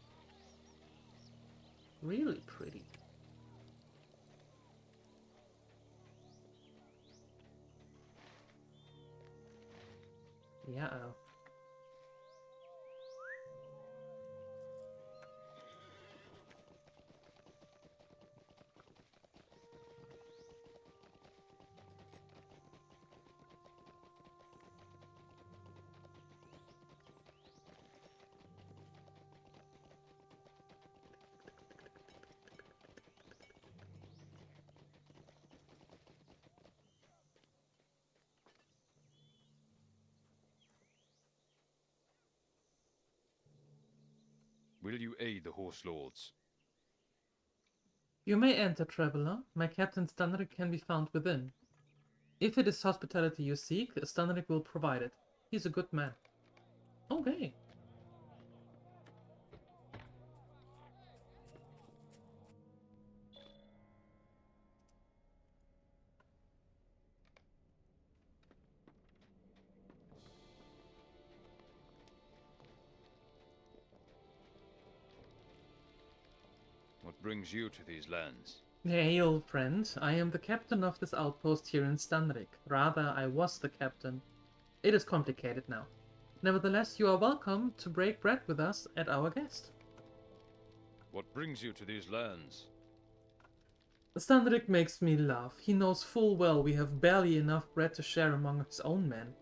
Really pretty. Yeah. Will you aid the Horse Lords? You may enter, traveler. My Captain Stanrik can be found within. If it is hospitality you seek, Stanrik will provide it. He's a good man. Okay. What brings you to these lands? Hey, old friend. I am the captain of this outpost here in Stanrik. Rather, I was the captain. It is complicated now. Nevertheless, you are welcome to break bread with us at our guest. What brings you to these lands? Stanrik makes me laugh. He knows full well we have barely enough bread to share among his own men.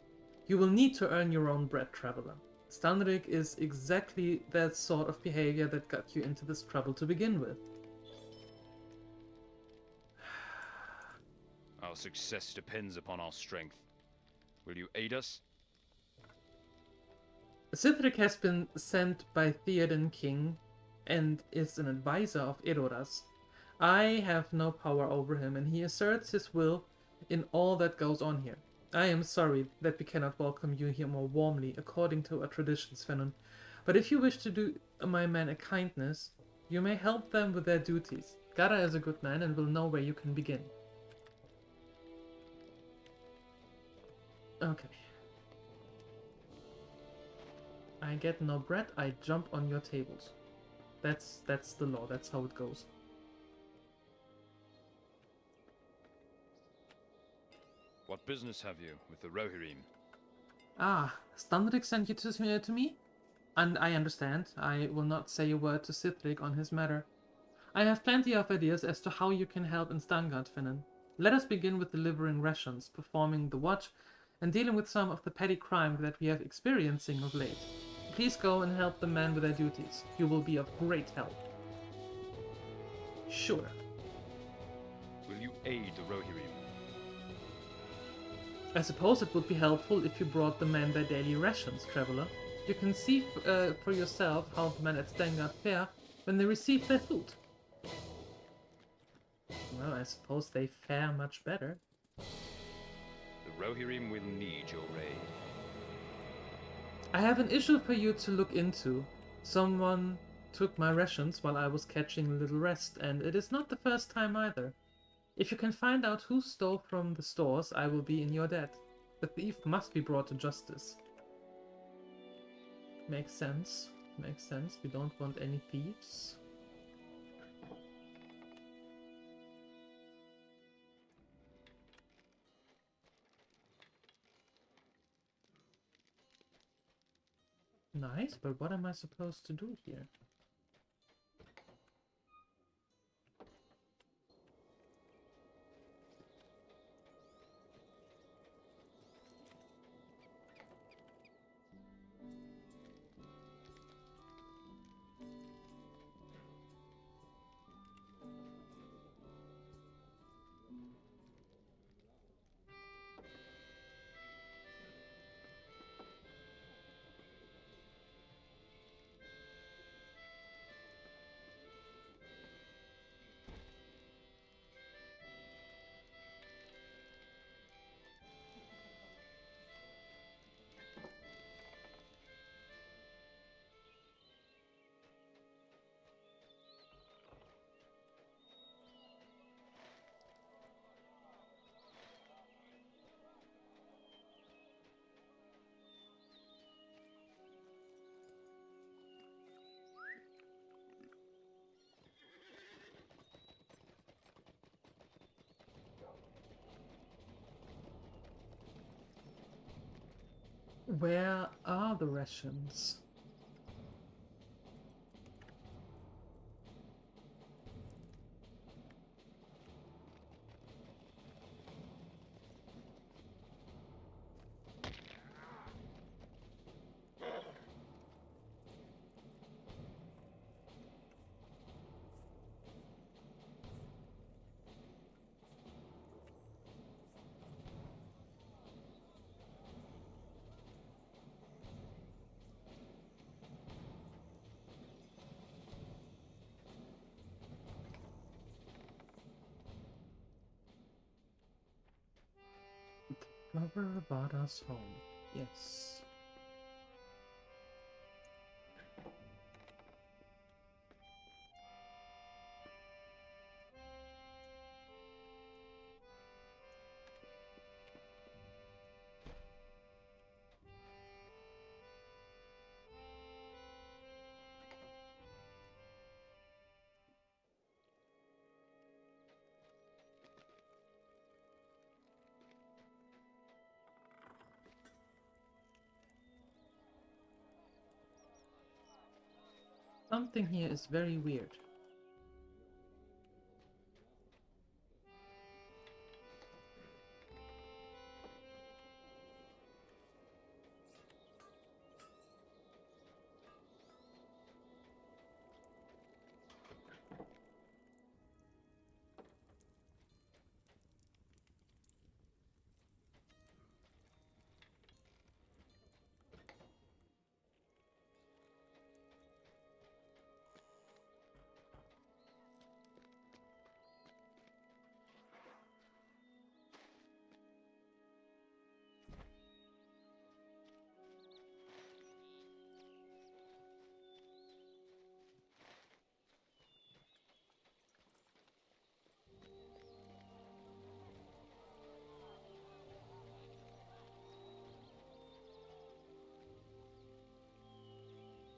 You will need to earn your own bread, traveler. Stanrik is exactly that sort of behavior that got you into this trouble to begin with. Our success depends upon our strength. Will you aid us? Sithrik has been sent by Theoden King and is an advisor of Edoras. I have no power over him and he asserts his will in all that goes on here. I am sorry that we cannot welcome you here more warmly according to our traditions, Finnan, but if you wish to do my men a kindness, you may help them with their duties. Gara is a good man and will know where you can begin. Okay. I get no bread, I jump on your tables. That's the law, that's how it goes. What business have you with the Rohirrim? Ah, Stanrik sent you to me? And I understand. I will not say a word to Sithrik on his matter. I have plenty of ideas as to how you can help in Stangard, Finnan. Let us begin with delivering rations, performing the watch, and dealing with some of the petty crime that we have experiencing of late. Please go and help the men with their duties. You will be of great help. Sure. Will you aid the Rohirrim? I suppose it would be helpful if you brought the men their daily rations, traveler. You can see for yourself how the men at Stengard fare when they receive their food. Well, I suppose they fare much better. The Rohirrim will need your aid. I have an issue for you to look into. Someone took my rations while I was catching a little rest, and it is not the first time either. If you can find out who stole from the stores, I will be in your debt. The thief must be brought to justice. Makes sense. Makes sense. We don't want any thieves. Nice, but what am I supposed to do here? Where are the rations? Lover brought us home. Yes. Something here is very weird.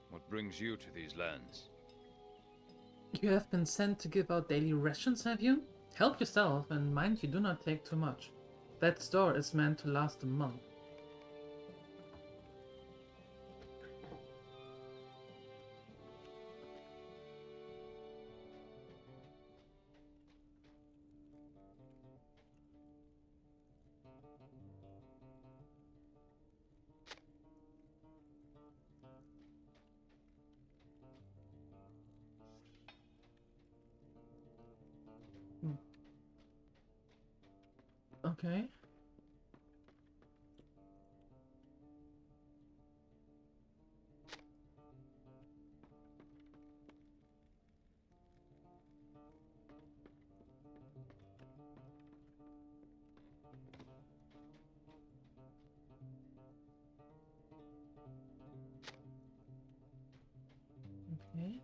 What brings you to these lands? You have been sent to give out daily rations, have you? Help yourself, and mind you do not take too much. That store is meant to last a month. Okay. Okay.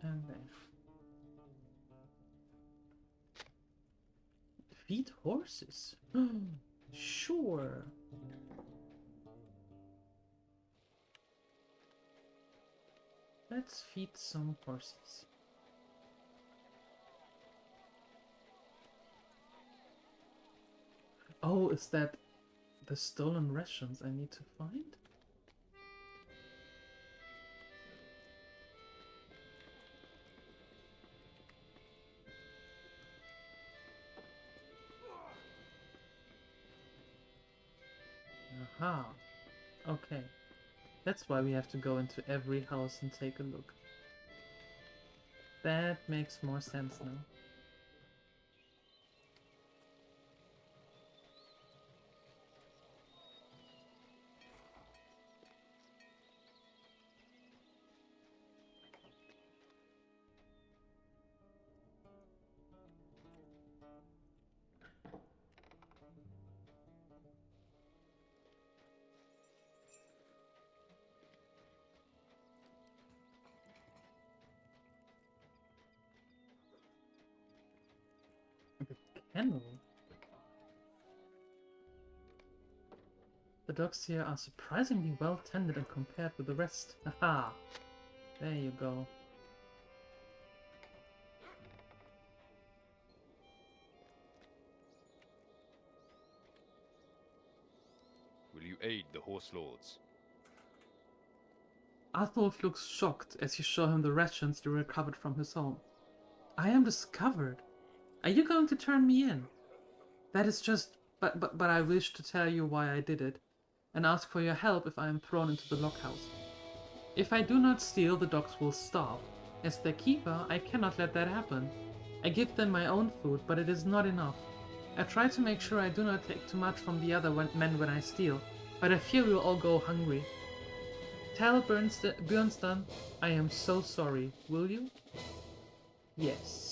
And then feed horses. Sure. Let's feed some horses. Oh, is that the stolen rations I need to find? Aha. Okay. That's why we have to go into every house and take a look. That makes more sense now. Kennel. The dogs here are surprisingly well tended and compared with the rest. Haha. There you go. Will you aid the horse lords? Atholf looks shocked as you show him the rations you recovered from his home. I am discovered. Are you going to turn me in? That is just... But I wish to tell you why I did it, and ask for your help if I am thrown into the lockhouse. If I do not steal, the dogs will starve. As their keeper, I cannot let that happen. I give them my own food, but it is not enough. I try to make sure I do not take too much from the other men when I steal, but I fear we will all go hungry. Tell Bjornstam I am so sorry, will you? Yes.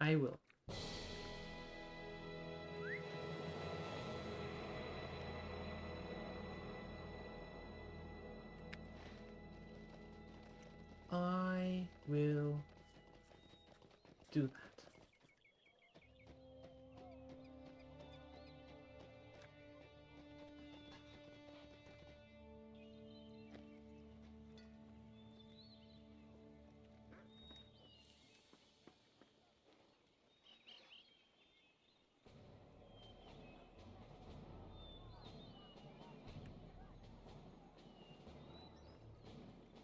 I will. I will do that.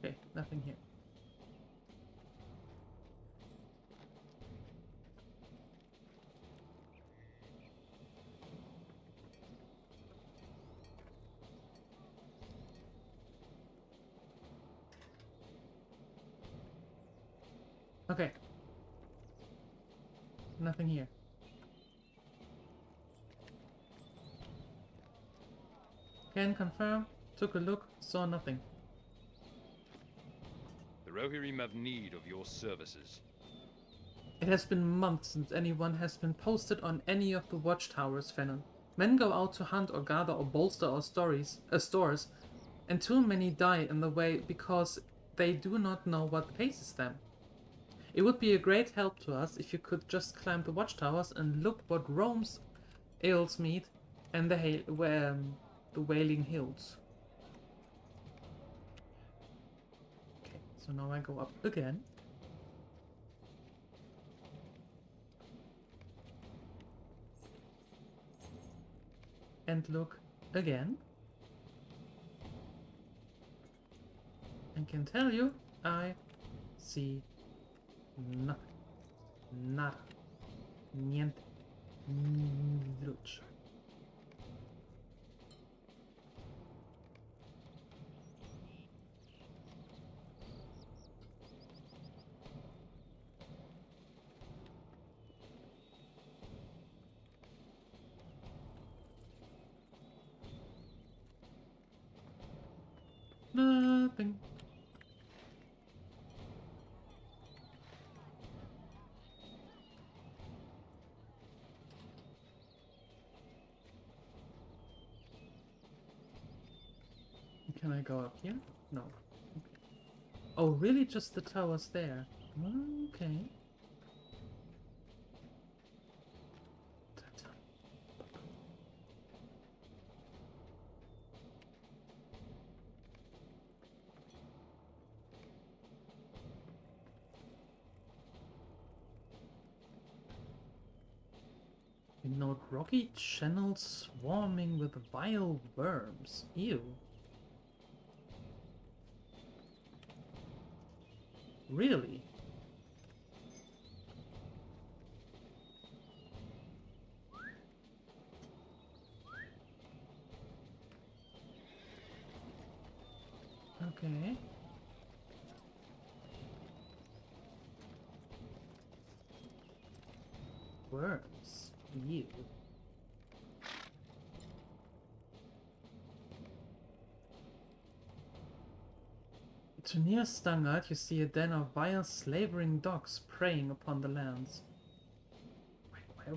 Okay, nothing here. Okay. Nothing here. Can confirm. Took a look. Saw nothing. The Rohirrim have need of your services. It has been months since anyone has been posted on any of the watchtowers, Fennon. Men go out to hunt or gather or bolster our stores, and too many die in the way because they do not know what paces them. It would be a great help to us if you could just climb the watchtowers and look what roams Aylesmead and the Wailing Hills. Okay, so now I go up again. And look again. And can tell you, I see nothing. Nada. Niente. Zilch. jumping. Can I go up here? No. Okay. Oh, really? Just the towers there? Okay. You note rocky channels swarming with vile worms. Ew. Really? Okay. Worms. Ew. To near Stangard, you see a den of vile slavering dogs preying upon the lands.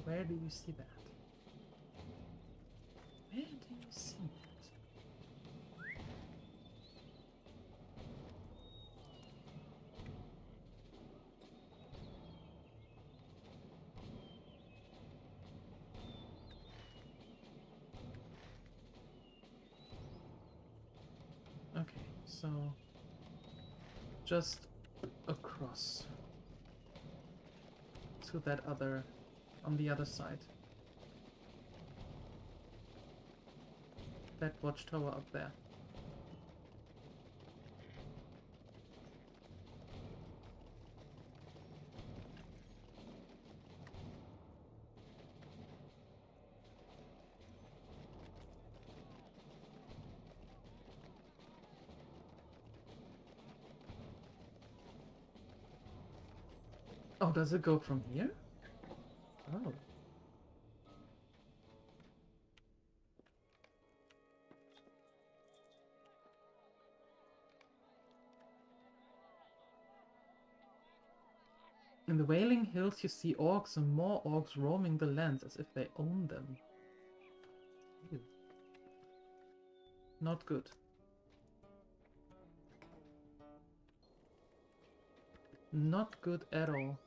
Where do you see that? Where do you see that? Okay, so just across to that other, on the other side. That watchtower up there. Oh, does it go from here? Oh. In the Wailing Hills you see orcs and more orcs roaming the lands as if they own them. Ew. Not good. Not good at all.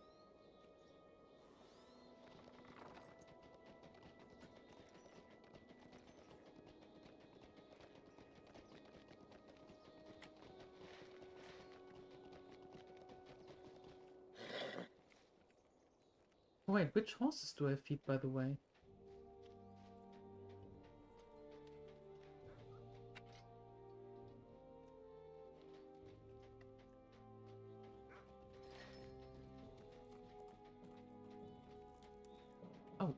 Wait, which horses do I feed, by the way? Oh.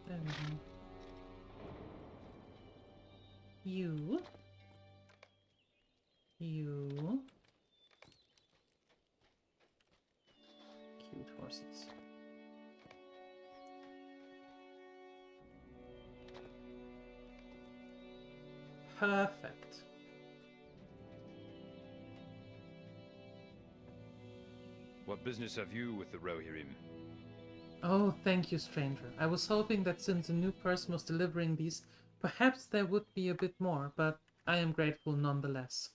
There we go. You. Cute horses. Perfect. What business have you with the Rohirrim? Oh, thank you, stranger. I was hoping that since a new person was delivering these, perhaps there would be a bit more, but I am grateful nonetheless.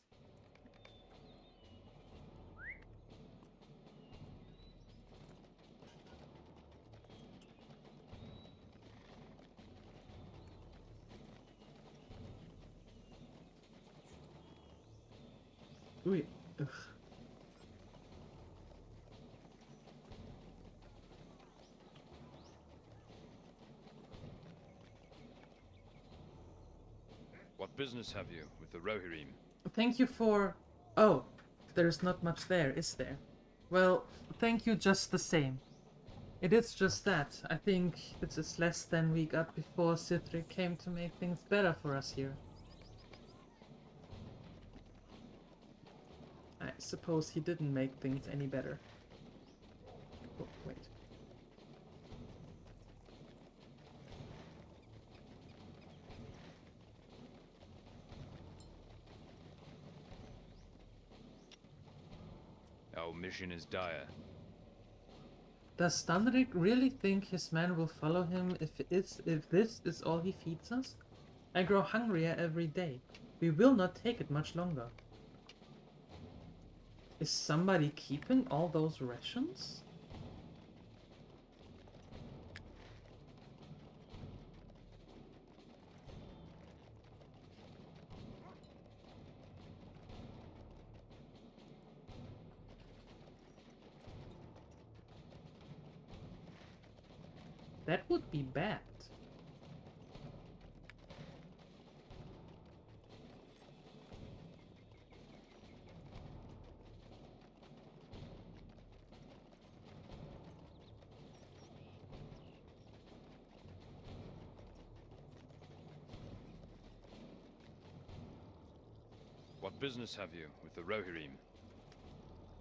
Ooh, ugh. What business have you with the Rohirrim? Thank you for... Oh, there's not much there, is there? Well, thank you just the same. It is just that. I think this is less than we got before Cithric came to make things better for us here. I suppose he didn't make things any better. Oh, wait. Our mission is dire. Does Standric really think his men will follow him if this is all he feeds us? I grow hungrier every day. We will not take it much longer. Is somebody keeping all those rations? That would be bad. What business have you with the Rohirrim?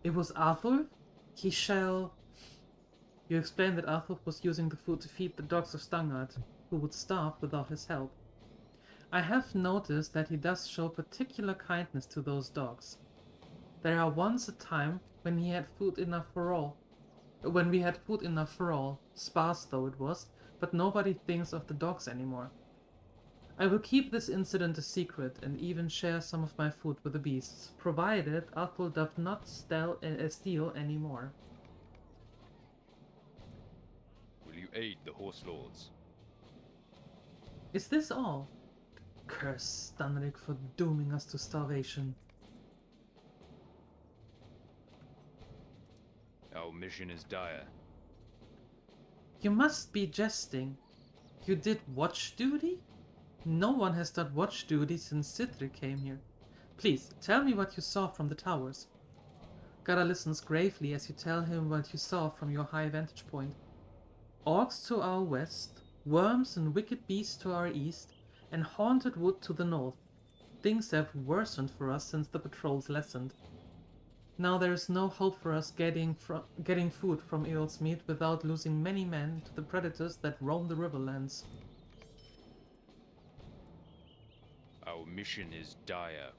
It was Arthur? He shall... You explained that Arthur was using the food to feed the dogs of Stangard, who would starve without his help. I have noticed that he does show particular kindness to those dogs. There are once a time when he had food enough for all. When we had food enough for all, sparse though it was, but nobody thinks of the dogs anymore. I will keep this incident a secret and even share some of my food with the beasts, provided Arthur does not steal any more. Will you aid the Horse Lords? Is this all? Curse Stanric for dooming us to starvation. Our mission is dire. You must be jesting. You did watch duty? No one has done watch duty since Cithric came here. Please, tell me what you saw from the towers. Gara listens gravely as you tell him what you saw from your high vantage point. Orcs to our west, worms and wicked beasts to our east, and haunted wood to the north. Things have worsened for us since the patrols lessened. Now there is no hope for us getting food from Earl's Meat without losing many men to the predators that roam the riverlands. Our mission is dire.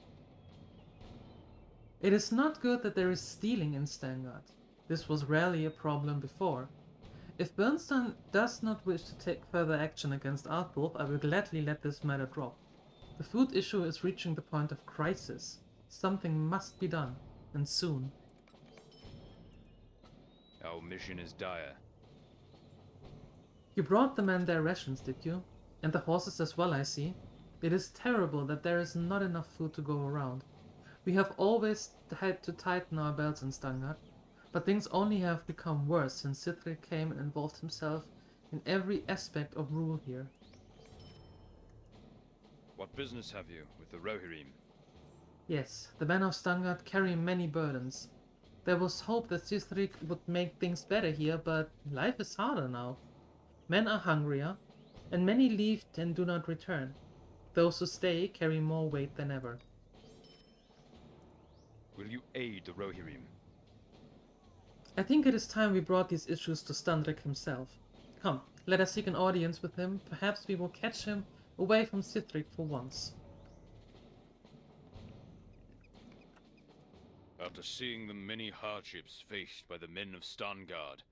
It is not good that there is stealing in Stangard. This was rarely a problem before. If Bernstein does not wish to take further action against Arthulf, I will gladly let this matter drop. The food issue is reaching the point of crisis. Something must be done, and soon. Our mission is dire. You brought the men their rations, did you? And the horses as well, I see. It is terrible that there is not enough food to go around. We have always had to tighten our belts in Stangard, but things only have become worse since Cithric came and involved himself in every aspect of rule here. What business have you with the Rohirrim? Yes, the men of Stangard carry many burdens. There was hope that Cithric would make things better here, but life is harder now. Men are hungrier, and many leave and do not return. Those who stay carry more weight than ever. Will you aid the Rohirrim? I think it is time we brought these issues to Standric himself. Come, let us seek an audience with him. Perhaps we will catch him away from Cithric for once. After seeing the many hardships faced by the men of Stangard,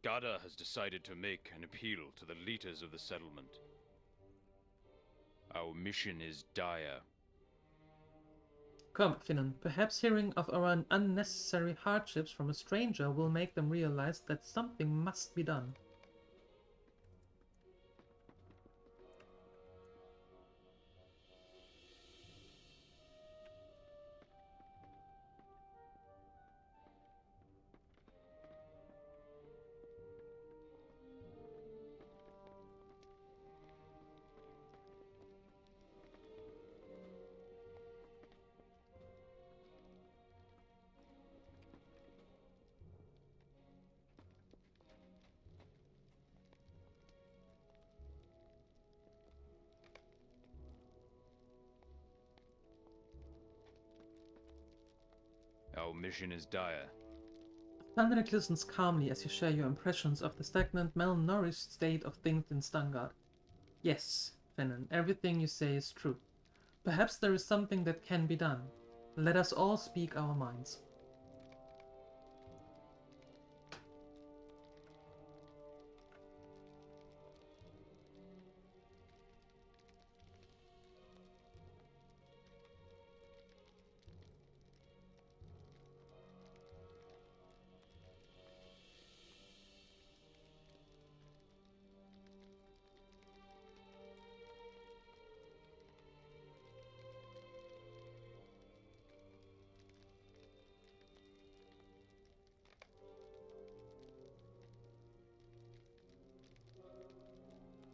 Gada has decided to make an appeal to the leaders of the settlement. Our mission is dire. Come, Finan, perhaps hearing of our unnecessary hardships from a stranger will make them realize that something must be done. Our mission is dire. Thunderix listens calmly as you share your impressions of the stagnant, malnourished state of things in Stangard. Yes, Finnan, everything you say is true. Perhaps there is something that can be done. Let us all speak our minds.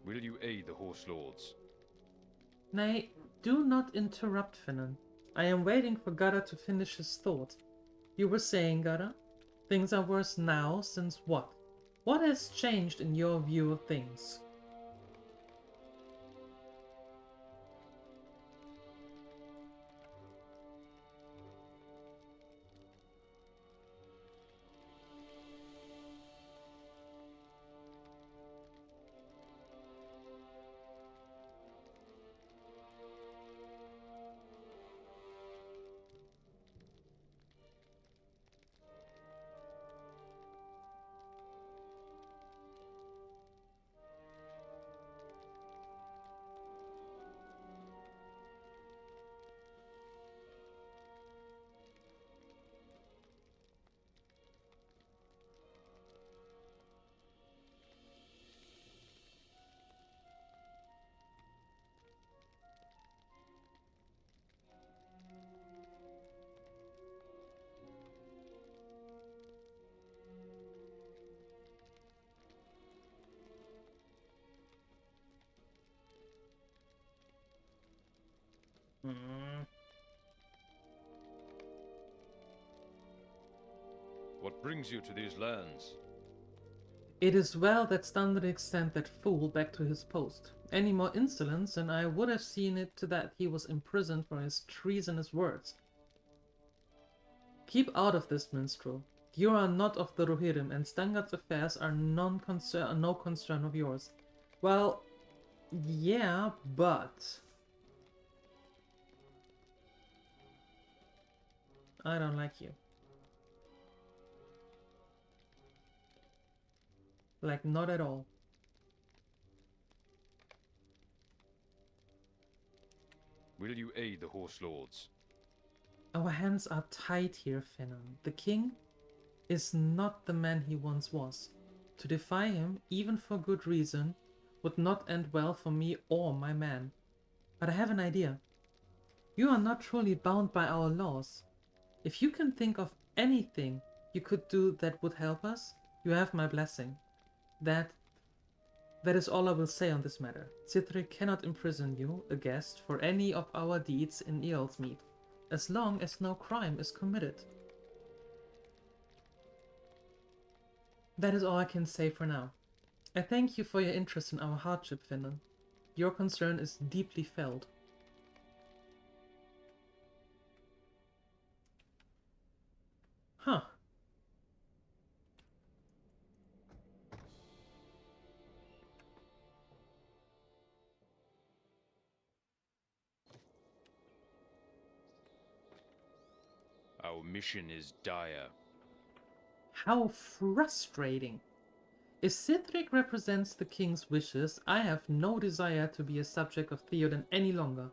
Will you aid the Horse Lords? Nay, do not interrupt, Finnan. I am waiting for Gara to finish his thought. You were saying, Gara? Things are worse now since what? What has changed in your view of things? What brings you to these lands? It is well that Standrix sent that fool back to his post. Any more insolence and I would have seen it to that he was imprisoned for his treasonous words. Keep out of this, minstrel. You are not of the Rohirrim, and Stangard's affairs are no concern of yours. Well, yeah, but... I don't like you. Like, not at all. Will you aid the Horse Lords? Our hands are tied here, Finnan. The king is not the man he once was. To defy him, even for good reason, would not end well for me or my men. But I have an idea. You are not truly bound by our laws. If you can think of anything you could do that would help us, you have my blessing. That is all I will say on this matter. Cithric cannot imprison you, a guest, for any of our deeds in Earlsmead, as long as no crime is committed. That is all I can say for now. I thank you for your interest in our hardship, Finnan. Your concern is deeply felt. Huh. Our mission is dire. How frustrating. If Cithric represents the king's wishes, I have no desire to be a subject of Theoden any longer.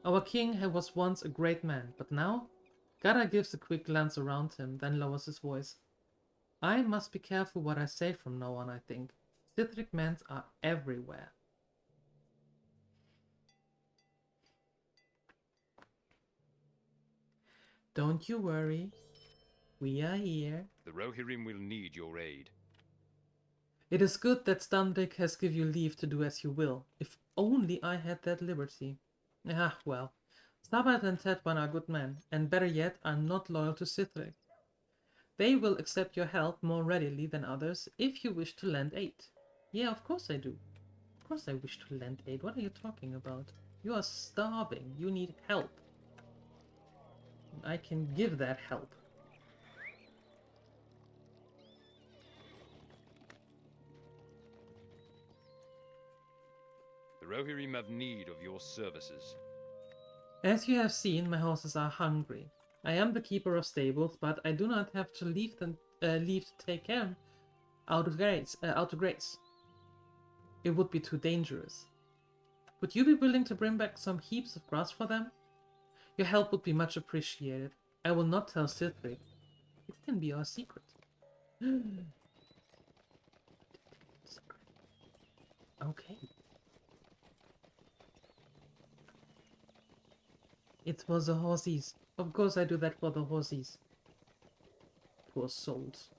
Our king was once a great man, but now? Gara gives a quick glance around him, then lowers his voice. I must be careful what I say from now on, I think. Cithric men are everywhere. Don't you worry. We are here. The Rohirrim will need your aid. It is good that Standric has given you leave to do as you will. If only I had that liberty. Ah, well. Sabbath and Tedwan are good men, and better yet, are not loyal to Cithric. They will accept your help more readily than others if you wish to lend aid. Yeah, of course I do. Of course I wish to lend aid. What are you talking about? You are starving. You need help. I can give that help. Rohirrim have need of your services. As you have seen, my horses are hungry. I am the keeper of stables, but I do not have to leave to take care out of graze. It would be too dangerous. Would you be willing to bring back some heaps of grass for them? Your help would be much appreciated. I will not tell Sildred. It can be our secret. Okay. It was the horses. Of course I do that for the horses. Poor souls.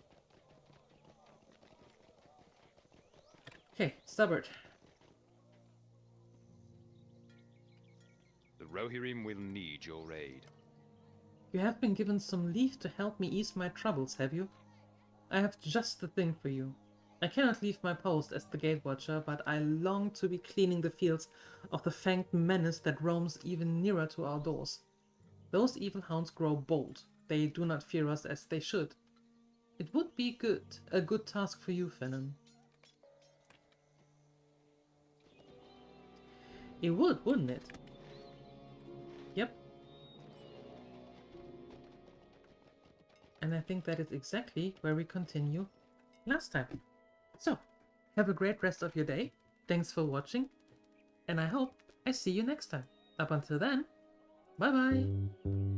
Okay, Stubbard. The Rohirrim will need your aid. You have been given some leave to help me ease my troubles, have you? I have just the thing for you. I cannot leave my post as the Gate Watcher, but I long to be cleaning the fields of the fanged menace that roams even nearer to our doors. Those evil hounds grow bold. They do not fear us as they should. It would be a good task for you, Finnan. It would, wouldn't it? Yep. And I think that is exactly where we continue last time. So, have a great rest of your day. Thanks for watching. And I hope I see you next time. Up until then, bye bye.